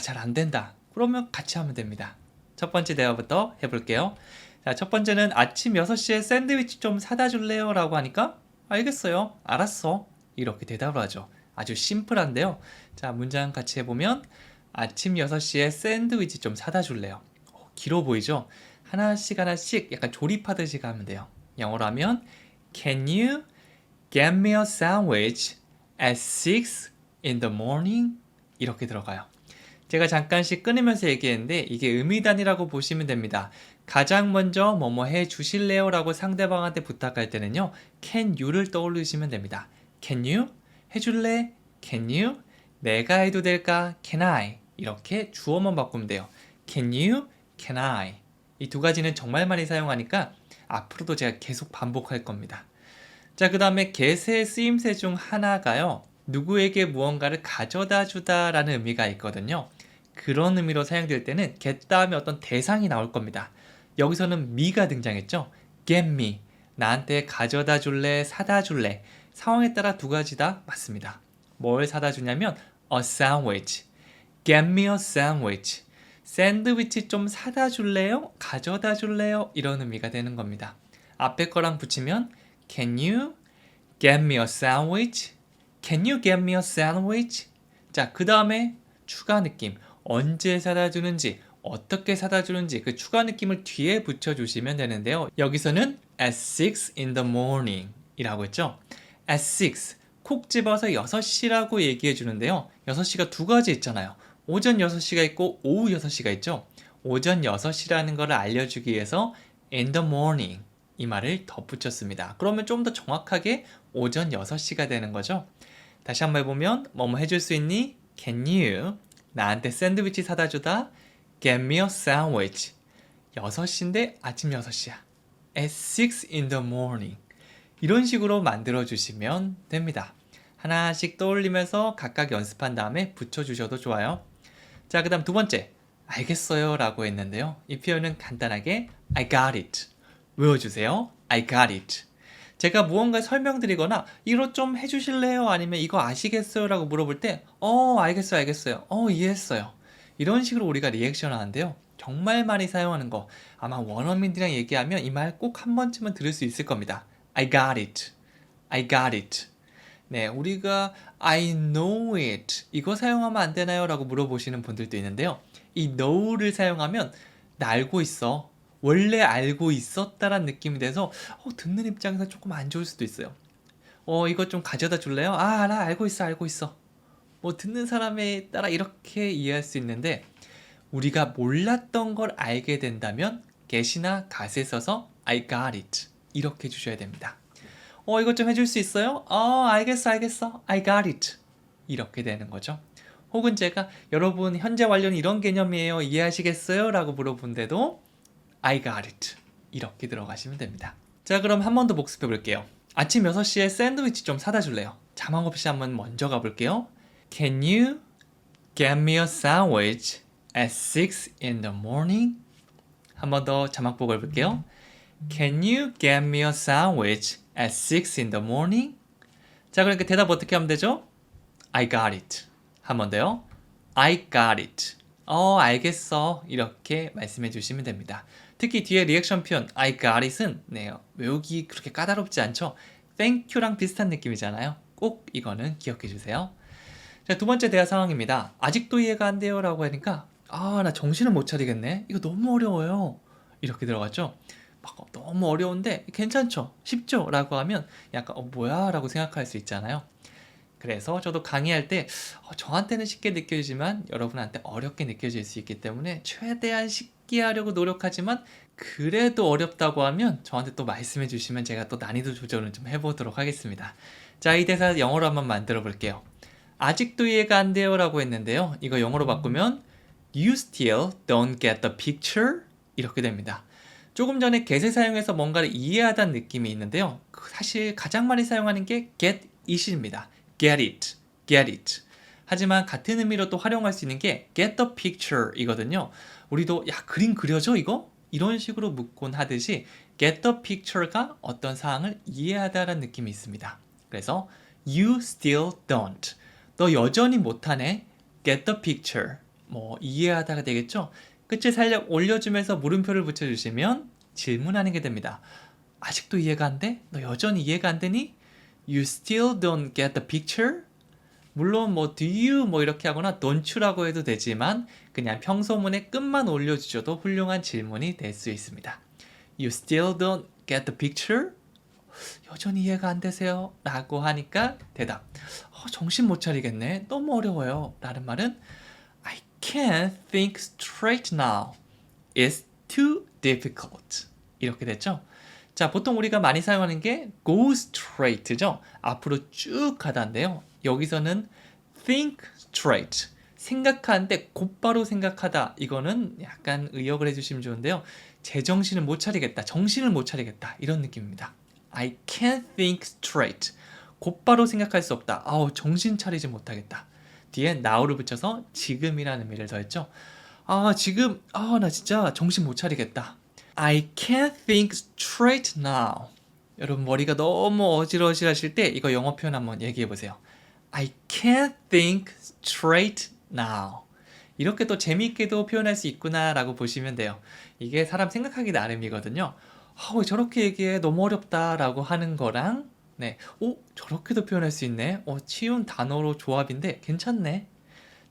잘 안 된다. 그러면 같이 하면 됩니다. 첫 번째 대화부터 해볼게요. 자, 첫 번째는 아침 6시에 샌드위치 좀 사다 줄래요? 라고 하니까 알겠어요. 알았어. 이렇게 대답을 하죠. 아주 심플한데요. 자, 문장 같이 해보면 아침 6시에 샌드위치 좀 사다 줄래요? 길어 보이죠? 하나씩 약간 조립하듯이 가면 돼요. 영어로 하면 Can you get me a sandwich at 6 in the morning? 이렇게 들어가요. 제가 잠깐씩 끊으면서 얘기했는데 이게 의미단위라고 보시면 됩니다. 가장 먼저 뭐뭐 해 주실래요? 라고 상대방한테 부탁할 때는요. Can you를 떠올리시면 됩니다. Can you? 해줄래? Can you? 내가 해도 될까? Can I? 이렇게 주어만 바꾸면 돼요. Can you? Can I? 이 두 가지는 정말 많이 사용하니까 앞으로도 제가 계속 반복할 겁니다. 자, 그 다음에 get의 쓰임새 중 하나가요. 누구에게 무언가를 가져다 주다 라는 의미가 있거든요. 그런 의미로 사용될 때는 get 다음에 어떤 대상이 나올 겁니다. 여기서는 me가 등장했죠. get me, 나한테 가져다 줄래, 사다 줄래. 상황에 따라 두 가지 다 맞습니다. 뭘 사다 주냐면 a sandwich, get me a sandwich. 샌드위치 좀 사다 줄래요? 가져다 줄래요? 이런 의미가 되는 겁니다. 앞에 거랑 붙이면 Can you get me a sandwich? Can you get me a sandwich? 자, 그 다음에 추가 느낌. 언제 사다 주는지, 어떻게 사다 주는지 그 추가 느낌을 뒤에 붙여주시면 되는데요. 여기서는 at 6 in the morning 이라고 했죠. at 6, 콕 집어서 6시라고 얘기해 주는데요. 6시가 두 가지 있잖아요. 오전 6시가 있고 오후 6시가 있죠. 오전 6시라는 걸 알려주기 위해서 in the morning 이 말을 덧붙였습니다. 그러면 좀 더 정확하게 오전 6시가 되는 거죠. 다시 한번 해보면 뭐뭐 해줄 수 있니? Can you? 나한테 샌드위치 사다 주다. Get me a sandwich. 6시인데 아침 6시야. At 6 in the morning. 이런 식으로 만들어 주시면 됩니다. 하나씩 떠올리면서 각각 연습한 다음에 붙여주셔도 좋아요. 자, 그 다음 두 번째. 알겠어요 라고 했는데요. 이 표현은 간단하게 I got it. 외워주세요. I got it. 제가 무언가 설명드리거나 이거 좀 해주실래요? 아니면 이거 아시겠어요? 라고 물어볼 때 알겠어요. 이해했어요. 이런 식으로 우리가 리액션 하는데요. 정말 많이 사용하는 거 아마 원어민들이랑 얘기하면 이 말 꼭 한 번쯤은 들을 수 있을 겁니다. I got it. I got it. 네, 우리가 I know it 이거 사용하면 안 되나요? 라고 물어보시는 분들도 있는데요. 이 know를 사용하면 나 알고 있어. 원래 알고 있었다란 느낌이 돼서 듣는 입장에서 조금 안 좋을 수도 있어요. 이거 좀 가져다 줄래요? 나 알고 있어. 뭐 듣는 사람에 따라 이렇게 이해할 수 있는데 우리가 몰랐던 걸 알게 된다면 get이나 got에 써서 I got it. 이렇게 해주셔야 됩니다. 이것 좀 해줄 수 있어요? 알겠어. I got it. 이렇게 되는 거죠. 혹은 제가 여러분 현재 완료는 이런 개념이에요. 이해하시겠어요? 라고 물어본데도 I got it. 이렇게 들어가시면 됩니다. 자, 그럼 한 번 더 복습해 볼게요. 아침 6시에 샌드위치 좀 사다 줄래요? 자막 없이 한번 먼저 가볼게요. Can you get me a sandwich at 6 in the morning? 한 번 더 자막 보고 해볼게요. Can you get me a sandwich at 6 in the morning? 자, 그러니까 대답 어떻게 하면 되죠? I got it. 한 번 더요. I got it. 알겠어. 이렇게 말씀해 주시면 됩니다. 특히 뒤에 리액션 표현 I got it은 외우기 그렇게 까다롭지 않죠? Thank you랑 비슷한 느낌이잖아요. 꼭 이거는 기억해 주세요. 자, 두 번째 대화 상황입니다. 아직도 이해가 안 돼요 라고 하니까 나 정신을 못 차리겠네. 이거 너무 어려워요. 이렇게 들어갔죠? 막 너무 어려운데 괜찮죠? 쉽죠? 라고 하면 약간 뭐야? 라고 생각할 수 있잖아요. 그래서 저도 강의할 때 저한테는 쉽게 느껴지지만 여러분한테 어렵게 느껴질 수 있기 때문에 최대한 쉽게 하려고 노력하지만 그래도 어렵다고 하면 저한테 또 말씀해 주시면 제가 또 난이도 조절을 좀 해보도록 하겠습니다. 자, 이 대사 영어로 한번 만들어 볼게요. 아직도 이해가 안 돼요 라고 했는데요. 이거 영어로 바꾸면 You still don't get the picture? 이렇게 됩니다. 조금 전에 get을 사용해서 뭔가를 이해하다는 느낌이 있는데요. 사실 가장 많이 사용하는 게 get it입니다. Get it, get it. 하지만 같은 의미로 또 활용할 수 있는 게 get the picture 이거든요. 우리도 그림 그려져 이거? 이런 식으로 묻곤 하듯이 get the picture가 어떤 사항을 이해하다라는 느낌이 있습니다. 그래서 you still don't. 너 여전히 못하네. get the picture. 이해하다가 되겠죠? 끝에 살짝 올려주면서 물음표를 붙여주시면 질문하는 게 됩니다. 아직도 이해가 안 돼? 너 여전히 이해가 안 되니? You still don't get the picture? 물론 do you 이렇게 하거나 don't you라고 해도 되지만 그냥 평소문의 끝만 올려주셔도 훌륭한 질문이 될 수 있습니다. You still don't get the picture? 여전히 이해가 안 되세요? 라고 하니까 대답. 정신 못 차리겠네. 너무 어려워요. 라는 말은 I can't think straight now. It's too difficult. 이렇게 됐죠? 자, 보통 우리가 많이 사용하는 게 go straight죠. 앞으로 쭉 가다인데요. 여기서는 think straight. 생각하는데 곧바로 생각하다. 이거는 약간 의역을 해주시면 좋은데요. 제정신을 못 차리겠다. 정신을 못 차리겠다. 이런 느낌입니다. I can't think straight. 곧바로 생각할 수 없다. 정신 차리지 못하겠다. 뒤에 now를 붙여서 지금이라는 의미를 더했죠. 지금 나 진짜 정신 못 차리겠다. I can't think straight now. 여러분 머리가 너무 어질어질하실 때 이거 영어 표현 한번 얘기해 보세요. I can't think straight now. 이렇게 또 재미있게도 표현할 수 있구나 라고 보시면 돼요. 이게 사람 생각하기 나름이거든요. 왜 저렇게 얘기해? 너무 어렵다 라고 하는 거랑 저렇게도 표현할 수 있네. 쉬운 단어로 조합인데 괜찮네.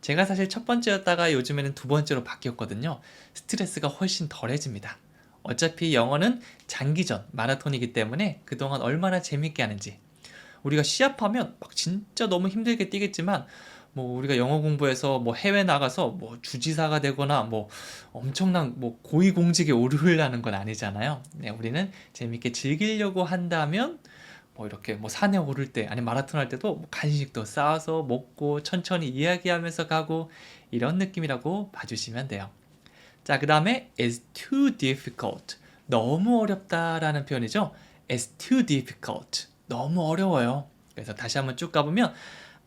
제가 사실 첫 번째였다가 요즘에는 두 번째로 바뀌었거든요. 스트레스가 훨씬 덜해집니다. 어차피 영어는 장기전, 마라톤이기 때문에 그동안 얼마나 재밌게 하는지. 우리가 시합하면 막 진짜 너무 힘들게 뛰겠지만 우리가 영어 공부해서 해외 나가서 주지사가 되거나 엄청난 고위공직에 오르려는 건 아니잖아요. 우리는 재밌게 즐기려고 한다면 이렇게 산에 오를 때 아니 마라톤 할 때도 간식도 싸서 먹고 천천히 이야기하면서 가고 이런 느낌이라고 봐주시면 돼요. 자, 그 다음에 is too difficult. 너무 어렵다라는 표현이죠. is too difficult. 너무 어려워요. 그래서 다시 한번 쭉 가보면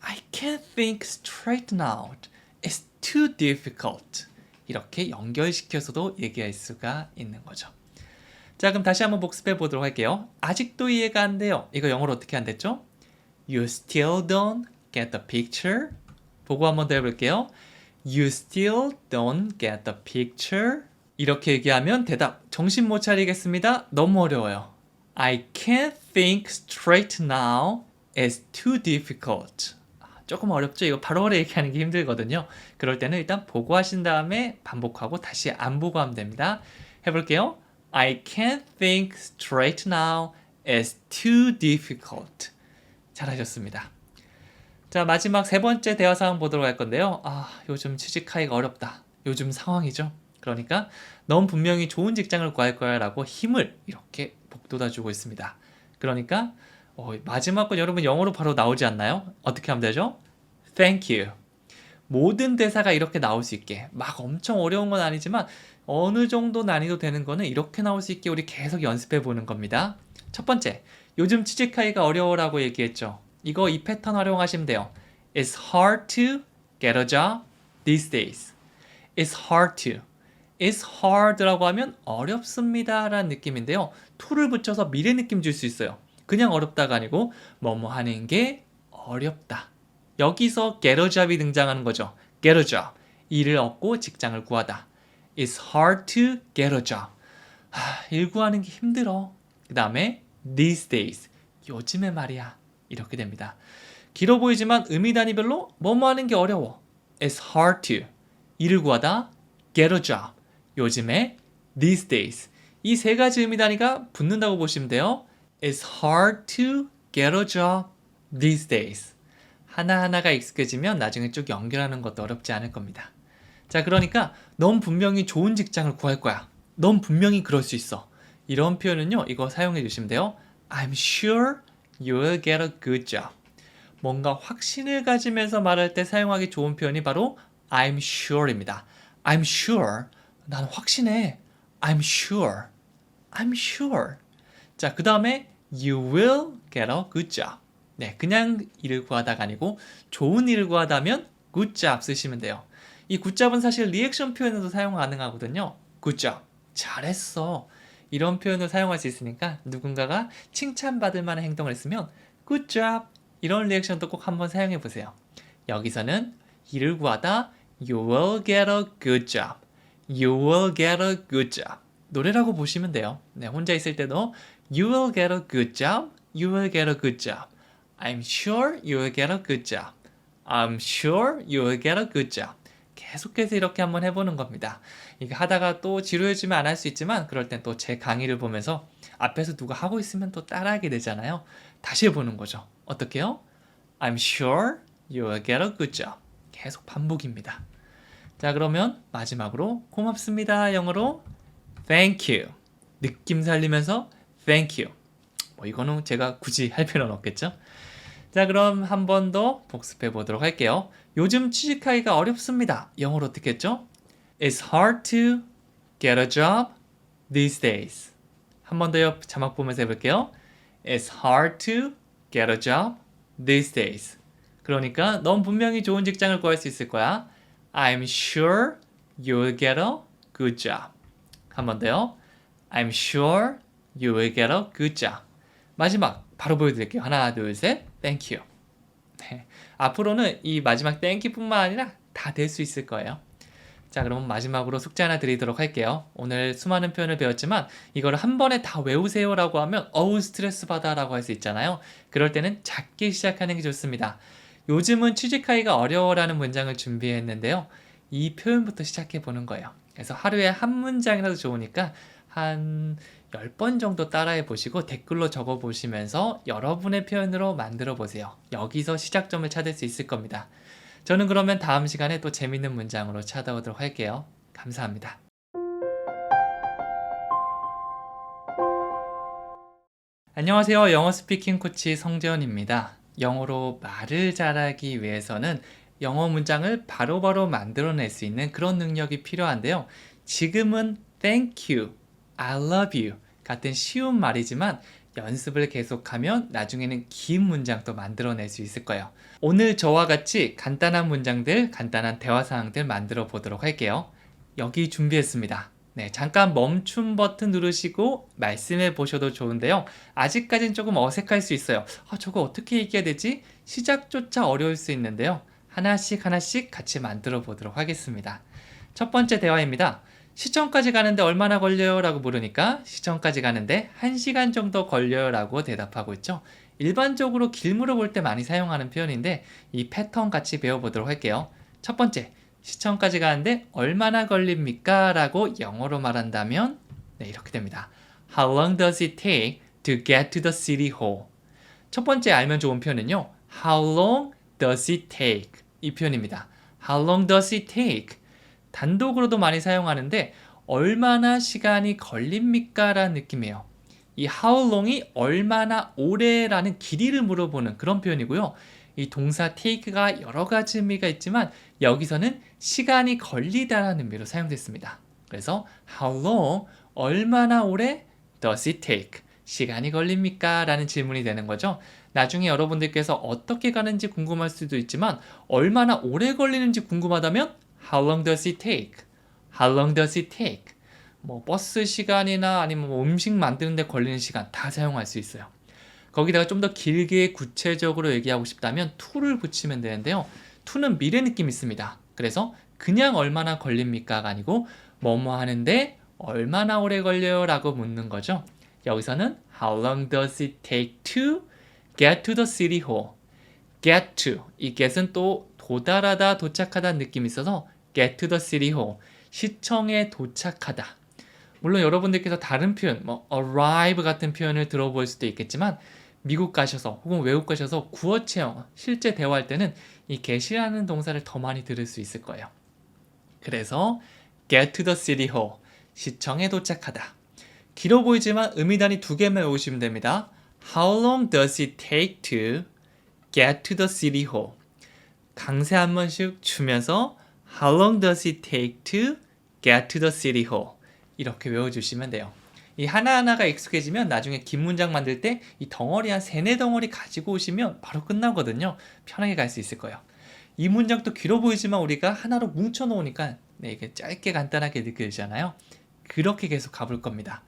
I can't think straight now. It's too difficult. 이렇게 연결시켜서도 얘기할 수가 있는 거죠. 자, 그럼 다시 한번 복습해 보도록 할게요. 아직도 이해가 안 돼요. 이거 영어로 어떻게 안 됐죠? You still don't get the picture. 보고 한번 더 해볼게요. You still don't get the picture. 이렇게 얘기하면 대답. 정신 못 차리겠습니다. 너무 어려워요. I can't think straight now. It's too difficult. 조금 어렵죠? 이거 바로바로 얘기하는 게 힘들거든요. 그럴 때는 일단 보고 하신 다음에 반복하고 다시 안 보고 하면 됩니다. 해볼게요. I can't think straight now. It's too difficult. 잘하셨습니다. 자, 마지막 세 번째 대화 상황 보도록 할 건데요. 요즘 취직하기가 어렵다. 요즘 상황이죠. 그러니까 넌 분명히 좋은 직장을 구할 거야 라고 힘을 이렇게 북돋아주고 있습니다. 그러니까 마지막 건 여러분 영어로 바로 나오지 않나요? 어떻게 하면 되죠? Thank you. 모든 대사가 이렇게 나올 수 있게 막 엄청 어려운 건 아니지만 어느 정도 난이도 되는 거는 이렇게 나올 수 있게 우리 계속 연습해 보는 겁니다. 첫 번째, 요즘 취직하기가 어려워라고 얘기했죠. 이 패턴 활용하시면 돼요. It's hard to get a job these days. It's hard to. It's hard라고 하면 어렵습니다 라는 느낌인데요. to를 붙여서 미래 느낌 줄 수 있어요. 그냥 어렵다가 아니고 뭐뭐 하는 게 어렵다. 여기서 get a job이 등장하는 거죠. get a job. 일을 얻고 직장을 구하다. It's hard to get a job. 일 구하는 게 힘들어. 그 다음에 these days. 요즘에 말이야. 이렇게 됩니다. 길어 보이지만 의미 단위별로 뭐뭐 하는 게 어려워. It's hard to. 일을 구하다. get a job. 요즘에 these days. 이 세 가지 의미 단위가 붙는다고 보시면 돼요. It's hard to get a job these days. 하나하나가 익숙해지면 나중에 쭉 연결하는 것도 어렵지 않을 겁니다. 자, 그러니까 넌 분명히 좋은 직장을 구할 거야. 넌 분명히 그럴 수 있어. 이런 표현은요, 이거 사용해 주시면 돼요. I'm sure you'll get a good job. 뭔가 확신을 가지면서 말할 때 사용하기 좋은 표현이 바로 I'm sure입니다. I'm sure. 난 확신해. I'm sure. I'm sure. 자, 그 다음에 You will get a good job. 네, 그냥 일을 구하다가 아니고 좋은 일을 구하다면 good job 쓰시면 돼요. 이 good job은 사실 리액션 표현으로도 사용 가능하거든요. good job. 잘했어. 이런 표현을 사용할 수 있으니까 누군가가 칭찬받을 만한 행동을 했으면 good job. 이런 리액션도 꼭 한번 사용해 보세요. 여기서는 일을 구하다 You will get a good job. You will get a good job. 노래라고 보시면 돼요. 네, 혼자 있을 때도 You will get a good job. You will get a good job. I'm sure you will get a good job. I'm sure you will get a good job. 계속해서 이렇게 한번 해보는 겁니다. 이게 하다가 또 지루해지면 안 할 수 있지만 그럴 땐 또 제 강의를 보면서 앞에서 누가 하고 있으면 또 따라하게 되잖아요. 다시 해보는 거죠. 어떻게요? I'm sure you will get a good job. 계속 반복입니다. 자, 그러면 마지막으로 고맙습니다. 영어로 Thank you. 느낌 살리면서 Thank you. 이거는 제가 굳이 할 필요는 없겠죠? 자, 그럼 한 번 더 복습해 보도록 할게요. 요즘 취직하기가 어렵습니다. 영어로 어떻게 했죠? It's hard to get a job these days. 한 번 더요. 자막 보면서 해볼게요. It's hard to get a job these days. 그러니까 넌 분명히 좋은 직장을 구할 수 있을 거야. I'm sure you'll get a good job. 한 번 더요. I'm sure you will get a good job. 마지막 바로 보여드릴게요. 하나, 둘, 셋. Thank you. 네. 앞으로는 이 마지막 thank you뿐만 아니라 다 될 수 있을 거예요. 자, 그럼 마지막으로 숙제 하나 드리도록 할게요. 오늘 수많은 표현을 배웠지만 이걸 한 번에 다 외우세요라고 하면 어우 스트레스 받아라고 할 수 있잖아요. 그럴 때는 작게 시작하는 게 좋습니다. 요즘은 취직하기가 어려워라는 문장을 준비했는데요. 이 표현부터 시작해 보는 거예요. 그래서 하루에 한 문장이라도 좋으니까 한 10번 정도 따라해 보시고 댓글로 적어 보시면서 여러분의 표현으로 만들어 보세요. 여기서 시작점을 찾을 수 있을 겁니다. 저는 그러면 다음 시간에 또 재밌는 문장으로 찾아오도록 할게요. 감사합니다. 안녕하세요. 영어 스피킹 코치 성재현입니다. 영어로 말을 잘하기 위해서는 영어 문장을 바로바로 만들어낼 수 있는 그런 능력이 필요한데요. 지금은 thank you, I love you 같은 쉬운 말이지만 연습을 계속하면 나중에는 긴 문장도 만들어낼 수 있을 거예요. 오늘 저와 같이 간단한 문장들, 간단한 대화 사항들 만들어 보도록 할게요. 여기 준비했습니다. 네, 잠깐 멈춤 버튼 누르시고 말씀해 보셔도 좋은데요. 아직까지는 조금 어색할 수 있어요. 저거 어떻게 얘기해야 되지? 시작조차 어려울 수 있는데요. 하나씩 같이 만들어 보도록 하겠습니다. 첫 번째 대화입니다. 시청까지 가는데 얼마나 걸려요? 라고 물으니까 시청까지 가는데 1시간 정도 걸려요 라고 대답하고 있죠. 일반적으로 길 물어볼 때 많이 사용하는 표현인데 이 패턴 같이 배워보도록 할게요. 첫 번째, 시청까지 가는데 얼마나 걸립니까? 라고 영어로 말한다면 네, 이렇게 됩니다. How long does it take to get to the city hall? 첫 번째 알면 좋은 표현은요. How long does it take? 이 표현입니다. How long does it take 단독으로도 많이 사용하는데 얼마나 시간이 걸립니까? 라는 느낌이에요. 이 how long이 얼마나 오래라는 길이를 물어보는 그런 표현이고요. 이 동사 take가 여러 가지 의미가 있지만 여기서는 시간이 걸리다라는 의미로 사용됐습니다. 그래서 how long, 얼마나 오래 does it take, 시간이 걸립니까? 라는 질문이 되는 거죠. 나중에 여러분들께서 어떻게 가는지 궁금할 수도 있지만 얼마나 오래 걸리는지 궁금하다면 how long does it take? how long does it take? 뭐 버스 시간이나 아니면 뭐 음식 만드는 데 걸리는 시간 다 사용할 수 있어요. 거기다가 좀 더 길게 구체적으로 얘기하고 싶다면 to를 붙이면 되는데요. to는 미래 느낌이 있습니다. 그래서 그냥 얼마나 걸립니까가 아니고 뭐뭐 하는데 얼마나 오래 걸려요? 라고 묻는 거죠. 여기서는 How long does it take to get to the city hall? get to, 이 get은 또 도달하다, 도착하다는 느낌이 있어서 get to the city hall, 시청에 도착하다. 물론 여러분들께서 다른 표현, 뭐 arrive 같은 표현을 들어볼 수도 있겠지만 미국 가셔서 혹은 외국 가셔서 구어 체험, 실제 대화할 때는 이 get이라는 동사를 더 많이 들을 수 있을 거예요. 그래서 get to the city hall, 시청에 도착하다. 길어 보이지만 의미단위 두 개만 외우시면 됩니다. How long does it take to get to the city hall? 강세 한 번씩 주면서 How long does it take to get to the city hall? 이렇게 외워주시면 돼요. 이 하나하나가 익숙해지면 나중에 긴 문장 만들 때 이 덩어리 한 3-4덩어리 가지고 오시면 바로 끝나거든요. 편하게 갈 수 있을 거예요. 이 문장도 길어 보이지만 우리가 하나로 뭉쳐 놓으니까 이게 짧게 간단하게 느껴지잖아요. 그렇게 계속 가볼 겁니다.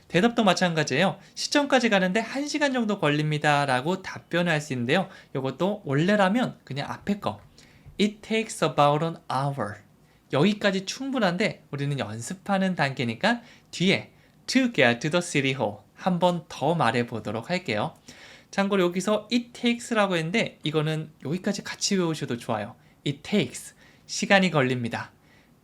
대답도 마찬가지예요. 시점까지 가는데 1시간 정도 걸립니다 라고 답변을 할 수 있는데요. 이것도 원래라면 그냥 앞에 거 It takes about an hour, 여기까지 충분한데 우리는 연습하는 단계니까 뒤에 to get to the city hall 한 번 더 말해 보도록 할게요. 참고로 여기서 it takes라고 했는데 이거는 여기까지 같이 외우셔도 좋아요. It takes, 시간이 걸립니다.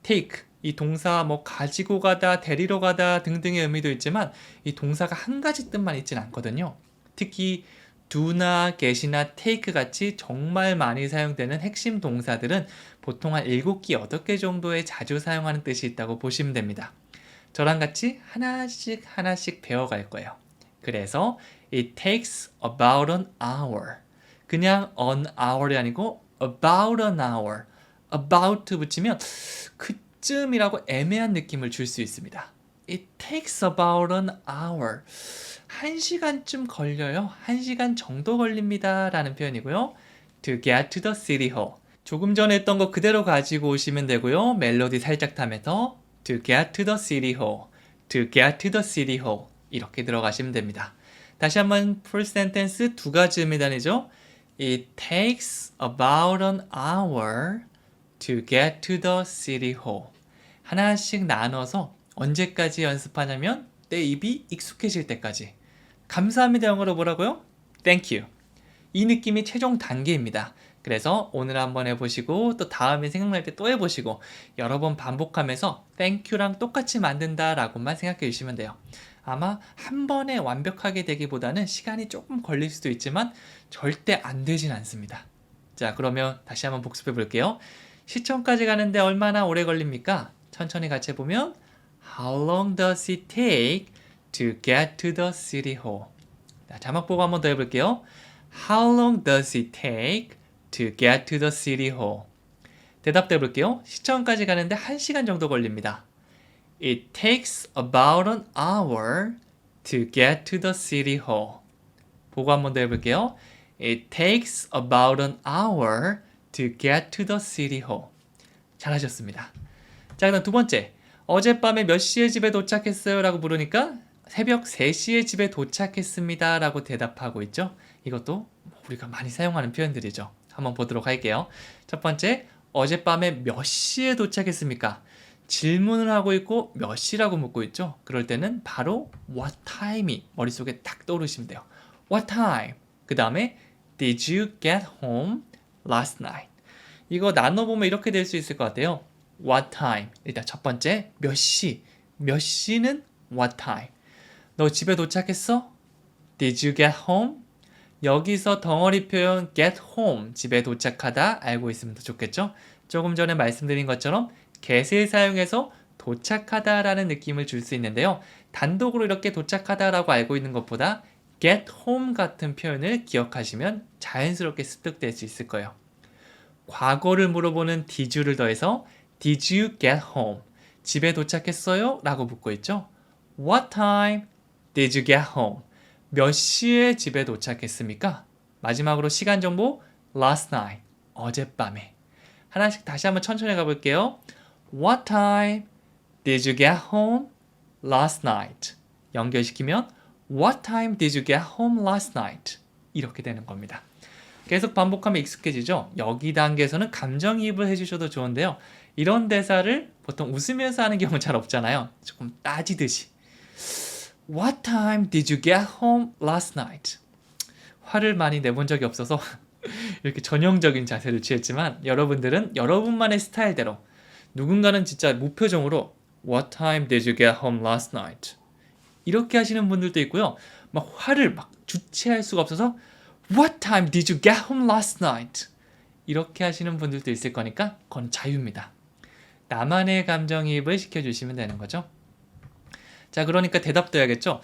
take, 이 동사 뭐 가지고 가다, 데리러 가다 등등의 의미도 있지만 이 동사가 한 가지 뜻만 있진 않거든요. 특히 do나 get이나 take 같이 정말 많이 사용되는 핵심 동사들은 보통 한 7개, 8개 정도의 자주 사용하는 뜻이 있다고 보시면 됩니다. 저랑 같이 하나씩 배워갈 거예요. 그래서 it takes about an hour, 그냥 an hour이 아니고 about an hour, about 붙이면 그쯤이라고 애매한 느낌을 줄 수 있습니다. It takes about an hour, 1시간쯤 걸려요. 1시간 정도 걸립니다 라는 표현이고요. To get to the city hall, 조금 전에 했던 거 그대로 가지고 오시면 되고요. 멜로디 살짝 타면서 To get to the city hall, to get to the city hall 이렇게 들어가시면 됩니다. 다시 한번 풀 센텐스 두 가지 의미단이죠. It takes about an hour to get to the city hall. 하나씩 나눠서 언제까지 연습하냐면 내 입이 익숙해질 때까지. 감사합니다 영어로 뭐라고요? Thank you. 이 느낌이 최종 단계입니다. 그래서 오늘 한번 해보시고 또 다음에 생각날 때 또 해보시고 여러 번 반복하면서 thank you랑 똑같이 만든다라고만 생각해 주시면 돼요. 아마 한 번에 완벽하게 되기보다는 시간이 조금 걸릴 수도 있지만 절대 안 되진 않습니다. 자, 그러면 다시 한번 복습해 볼게요. 시청까지 가는데 얼마나 오래 걸립니까? 천천히 같이 해보면 How long does it take to get to the city hall? 자, 자막 보고 한번 더 해볼게요. How long does it take to get to the city hall? 대답해 볼게요. 시청까지 가는데 1시간 정도 걸립니다. It takes about an hour to get to the city hall. 보고 한번 더 해볼게요. It takes about an hour to get to the city hall. 잘하셨습니다. 자, 그럼 두 번째. 어젯밤에 몇 시에 집에 도착했어요? 라고 물으니까 새벽 3시에 집에 도착했습니다. 라고 대답하고 있죠. 이것도 우리가 많이 사용하는 표현들이죠. 한번 보도록 할게요. 첫 번째, 어젯밤에 몇 시에 도착했습니까? 질문을 하고 있고 몇 시라고 묻고 있죠. 그럴 때는 바로 what time이 머릿속에 딱 떠오르시면 돼요. What time? 그 다음에 Did you get home last night? 이거 나눠보면 이렇게 될 수 있을 것 같아요. What time? 일단 첫 번째, 몇 시? 몇 시는 what time? 너 집에 도착했어? Did you get home? 여기서 덩어리 표현 get home, 집에 도착하다 알고 있으면 더 좋겠죠? 조금 전에 말씀드린 것처럼 get을 사용해서 도착하다라는 느낌을 줄 수 있는데요. 단독으로 이렇게 도착하다라고 알고 있는 것보다 get home 같은 표현을 기억하시면 자연스럽게 습득될 수 있을 거예요. 과거를 물어보는 did you를 더해서 did you get home? 집에 도착했어요? 라고 묻고 있죠. What time did you get home? 몇 시에 집에 도착했습니까? 마지막으로 시간 정보 last night, 어젯밤에. 하나씩 다시 한번 천천히 가볼게요. What time did you get home last night? 연결시키면 What time did you get home last night? 이렇게 되는 겁니다. 계속 반복하면 익숙해지죠? 여기 단계에서는 감정이입을 해주셔도 좋은데요. 이런 대사를 보통 웃으면서 하는 경우 잘 없잖아요. 조금 따지듯이. What time did you get home last night? 화를 많이 내본 적이 없어서 이렇게 전형적인 자세를 취했지만 여러분들은 여러분만의 스타일대로 누군가는 진짜 무표정으로 What time did you get home last night? 이렇게 하시는 분들도 있고요. 막 화를 막 주체할 수가 없어서 What time did you get home last night? 이렇게 하시는 분들도 있을 거니까 그건 자유입니다. 나만의 감정이입을 시켜주시면 되는 거죠. 자, 그러니까 대답도 해야겠죠.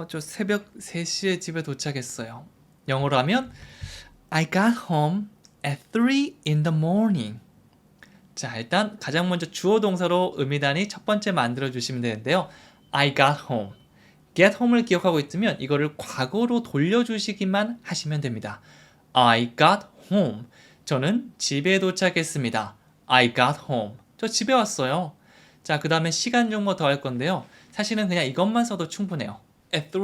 저 새벽 3시에 집에 도착했어요. 영어로 하면 I got home at 3 in the morning. 자, 일단 가장 먼저 주어 동사로 의미단위 첫 번째 만들어 주시면 되는데요. I got home. get home을 기억하고 있으면 이거를 과거로 돌려주시기만 하시면 됩니다. I got home. 저는 집에 도착했습니다. I got home. 저 집에 왔어요. 자, 그 다음에 시간 정보 더 할 건데요. 사실은 그냥 이것만 써도 충분해요. at 3.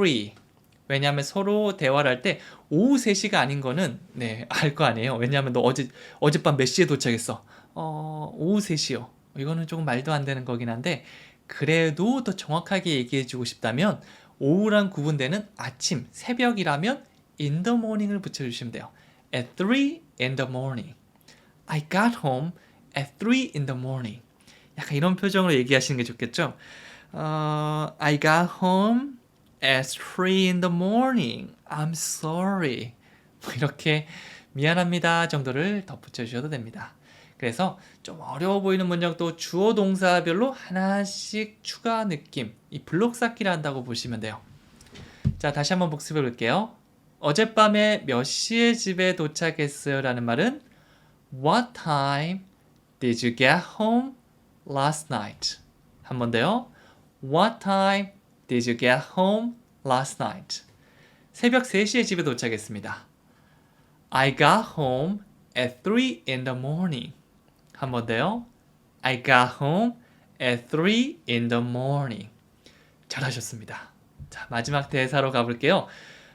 왜냐하면 서로 대화를 할 때 오후 3시가 아닌 거는 알 거 아니에요. 왜냐하면 너 어젯밤 몇 시에 도착했어? 오후 3시요. 이거는 조금 말도 안 되는 거긴 한데 그래도 더 정확하게 얘기해 주고 싶다면 오후랑 구분되는 아침, 새벽이라면 in the morning을 붙여주시면 돼요. At 3 in the morning. I got home at 3 in the morning. 약간 이런 표정으로 얘기하시는 게 좋겠죠? I got home at 3 in the morning. I'm sorry. 이렇게 미안합니다 정도를 덧붙여 주셔도 됩니다. 그래서 좀 어려워 보이는 문장도 주어 동사별로 하나씩 추가 느낌, 이 블록 쌓기를 한다고 보시면 돼요. 자, 다시 한번 복습해 볼게요. 어젯밤에 몇 시에 집에 도착했어요? 라는 말은 What time did you get home last night? 한 번 더요. What time did you get home last night? 새벽 3시에 집에 도착했습니다. I got home at 3 in the morning. 한 번 더요. I got home at 3 in the morning. 잘하셨습니다. 자, 마지막 대사로 가볼게요.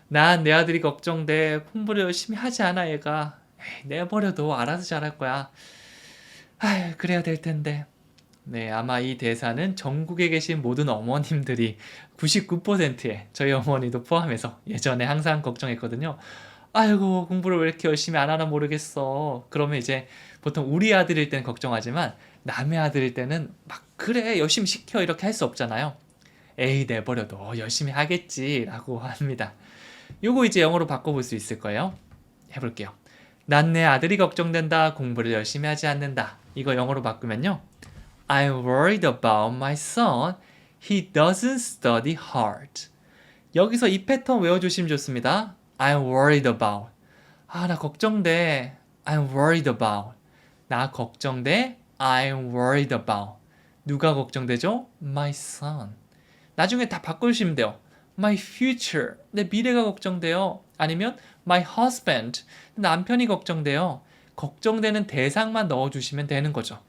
난 내 아들이 걱정돼. 공부를 열심히 하지 않아 얘가. 내버려둬. 알아서 잘할 거야. 아휴, 그래야 될 텐데. 네, 아마 이 대사는 전국에 계신 모든 어머님들이 99%의 저희 어머니도 포함해서 예전에 항상 걱정했거든요. 아이고, 공부를 왜 이렇게 열심히 안 하나 모르겠어. 그러면 이제 보통 우리 아들일 때는 걱정하지만 남의 아들일 때는 막 그래 열심히 시켜 이렇게 할 수 없잖아요. 에이, 내버려둬 열심히 하겠지 라고 합니다. 요거 이제 영어로 바꿔볼 수 있을 거예요. 해볼게요. 난 내 아들이 걱정된다. 공부를 열심히 하지 않는다. 이거 영어로 바꾸면요. I'm worried about my son. He doesn't study hard. 여기서 이 패턴 외워주시면 좋습니다. I'm worried about. 나 걱정돼. I'm worried about. 나 걱정돼. I'm worried about. 누가 걱정되죠? My son. 나중에 다 바꾸시면 돼요. My future. 내 미래가 걱정돼요. 아니면 my husband. 남편이 걱정돼요. 걱정되는 대상만 넣어주시면 되는 거죠.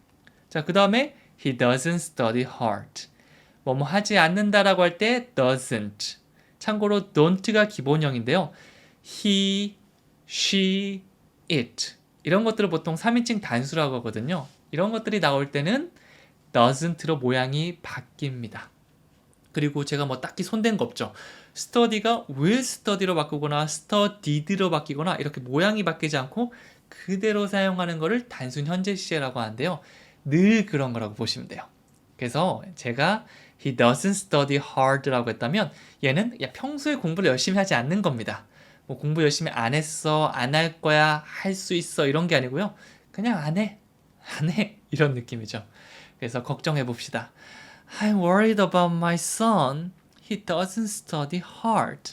자, 그 다음에 he doesn't study hard. 뭐뭐 하지 않는다라고 할 때 doesn't. 참고로 don't가 기본형인데요. he, she, it. 이런 것들을 보통 3인칭 단수라고 하거든요. 이런 것들이 나올 때는 doesn't로 모양이 바뀝니다. 그리고 제가 뭐 딱히 손댄 거 없죠. study가 will study로 바꾸거나 studied로 바뀌거나 이렇게 모양이 바뀌지 않고 그대로 사용하는 거를 단순 현재 시제라고 하는데요. 늘 그런 거라고 보시면 돼요. 그래서 제가 he doesn't study hard라고 했다면 얘는 평소에 공부를 열심히 하지 않는 겁니다. 뭐 공부 열심히 안 했어, 안 할 거야, 할 수 있어 이런 게 아니고요. 그냥 안 해 이런 느낌이죠. 그래서 걱정해 봅시다. I'm worried about my son. He doesn't study hard.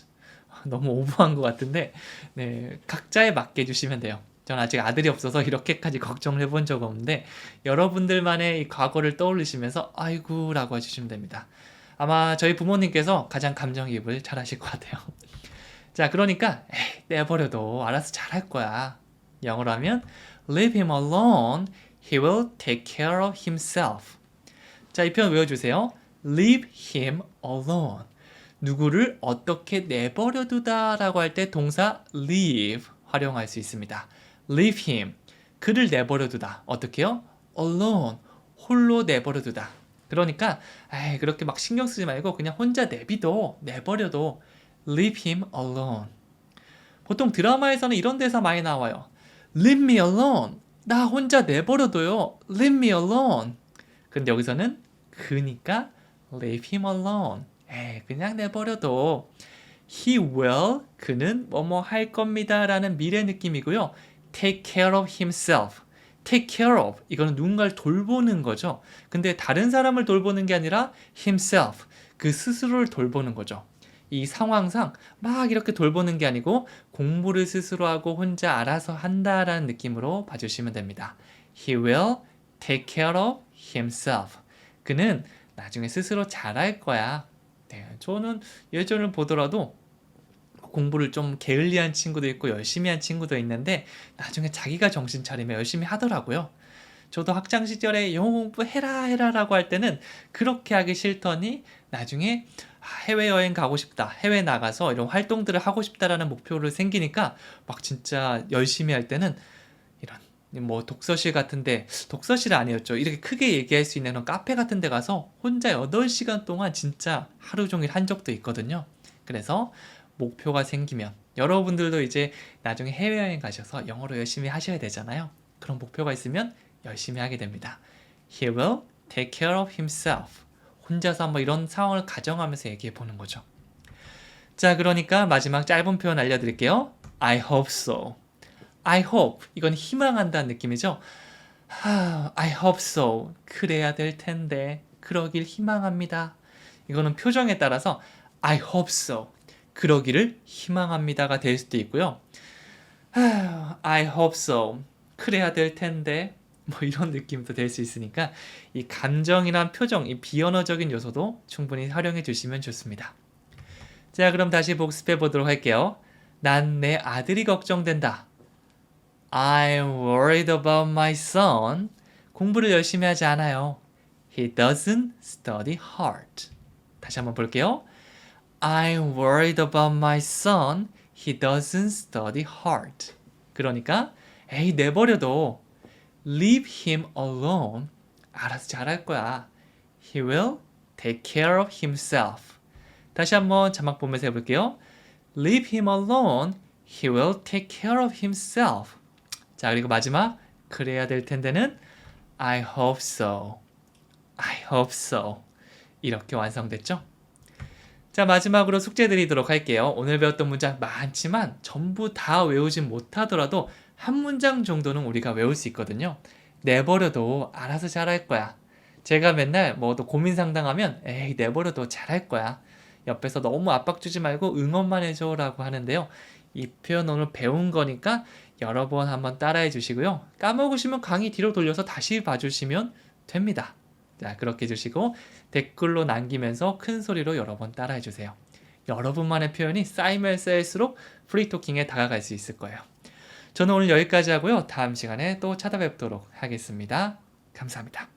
너무 오버한 것 같은데, 네, 각자에 맞게 해주시면 돼요. 전 아직 아들이 없어서 이렇게까지 걱정을 해본 적 없는데, 여러분들만의 이 과거를 떠올리시면서 아이고 라고 해주시면 됩니다. 아마 저희 부모님께서 가장 감정이입을 잘 하실 것 같아요. 자, 그러니까 에이, 내버려도 알아서 잘할 거야. 영어로 하면 Leave him alone. He will take care of himself. 자, 이 표현 외워주세요. Leave him alone. 누구를 어떻게 내버려두다 라고 할 때 동사 leave 활용할 수 있습니다. Leave him. 그를 내버려두다. 어떻게요? Alone. 홀로 내버려두다. 그러니까 에이, 그렇게 막 신경 쓰지 말고 그냥 혼자 내버려둬. Leave him alone. 보통 드라마에서는 이런 대사 많이 나와요. Leave me alone. 나 혼자 내버려둬요. Leave me alone. 근데 여기서는 그니까 leave him alone. 그냥 내버려둬. He will, 그는 뭐뭐 할 겁니다 라는 미래 느낌이고요. Take care of himself. Take care of, 이거는 누군가를 돌보는 거죠. 근데 다른 사람을 돌보는 게 아니라 himself, 그 스스로를 돌보는 거죠. 이 상황상 막 이렇게 돌보는 게 아니고 공부를 스스로 하고 혼자 알아서 한다라는 느낌으로 봐주시면 됩니다. He will take care of himself. 그는 나중에 스스로 잘할 거야. 네, 저는 예전을 보더라도 공부를 좀 게을리한 친구도 있고 열심히 한 친구도 있는데 나중에 자기가 정신 차리면 열심히 하더라고요. 저도 학창 시절에 영어 공부해라라고 할 때는 그렇게 하기 싫더니 나중에 해외여행 가고 싶다, 해외 나가서 이런 활동들을 하고 싶다라는 목표를 생기니까 막 진짜 열심히 할 때는 이런 뭐 독서실 같은데, 독서실 아니었죠. 이렇게 크게 얘기할 수 있는 그런 카페 같은 데 가서 혼자 8시간 동안 진짜 하루 종일 한 적도 있거든요. 그래서 목표가 생기면 여러분들도 이제 나중에 해외여행 가셔서 영어로 열심히 하셔야 되잖아요. 그런 목표가 있으면 열심히 하게 됩니다. He will take care of himself. 혼자서 한번 이런 상황을 가정하면서 얘기해 보는 거죠. 자, 그러니까 마지막 짧은 표현 알려드릴게요. I hope so. I hope. 이건 희망한다는 느낌이죠. I hope so. 그래야 될 텐데. 그러길 희망합니다. 이거는 표정에 따라서 I hope so. 그러기를 희망합니다가 될 수도 있고요. I hope so. 그래야 될 텐데. 뭐 이런 느낌도 될 수 있으니까 이 감정이란 표정, 이 비언어적인 요소도 충분히 활용해 주시면 좋습니다. 자, 그럼 다시 복습해 보도록 할게요. 난 내 아들이 걱정된다. I'm worried about my son. 공부를 열심히 하지 않아요. He doesn't study hard. 다시 한번 볼게요. I'm worried about my son. He doesn't study hard. 그러니까 에이, 내버려둬. Leave him alone. 알아서 잘할 거야. He will take care of himself. 다시 한번 자막 보면서 해볼게요. Leave him alone. He will take care of himself. 자, 그리고 마지막 그래야 될 텐데는 I hope so. I hope so. 이렇게 완성됐죠? 자, 마지막으로 숙제 드리도록 할게요. 오늘 배웠던 문장 많지만 전부 다 외우진 못하더라도 한 문장 정도는 우리가 외울 수 있거든요. 내버려둬. 알아서 잘할 거야. 제가 맨날 뭐 또 고민 상담하면 에이, 내버려둬. 잘할 거야. 옆에서 너무 압박 주지 말고 응원만 해줘 라고 하는데요. 이 표현 오늘 배운 거니까 여러 번 한번 따라해 주시고요. 까먹으시면 강의 뒤로 돌려서 다시 봐주시면 됩니다. 자, 그렇게 해주시고 댓글로 남기면서 큰 소리로 여러 번 따라해 주세요. 여러분만의 표현이 쌓이면 쌓일수록 프리토킹에 다가갈 수 있을 거예요. 저는 오늘 여기까지 하고요. 다음 시간에 또 찾아뵙도록 하겠습니다. 감사합니다.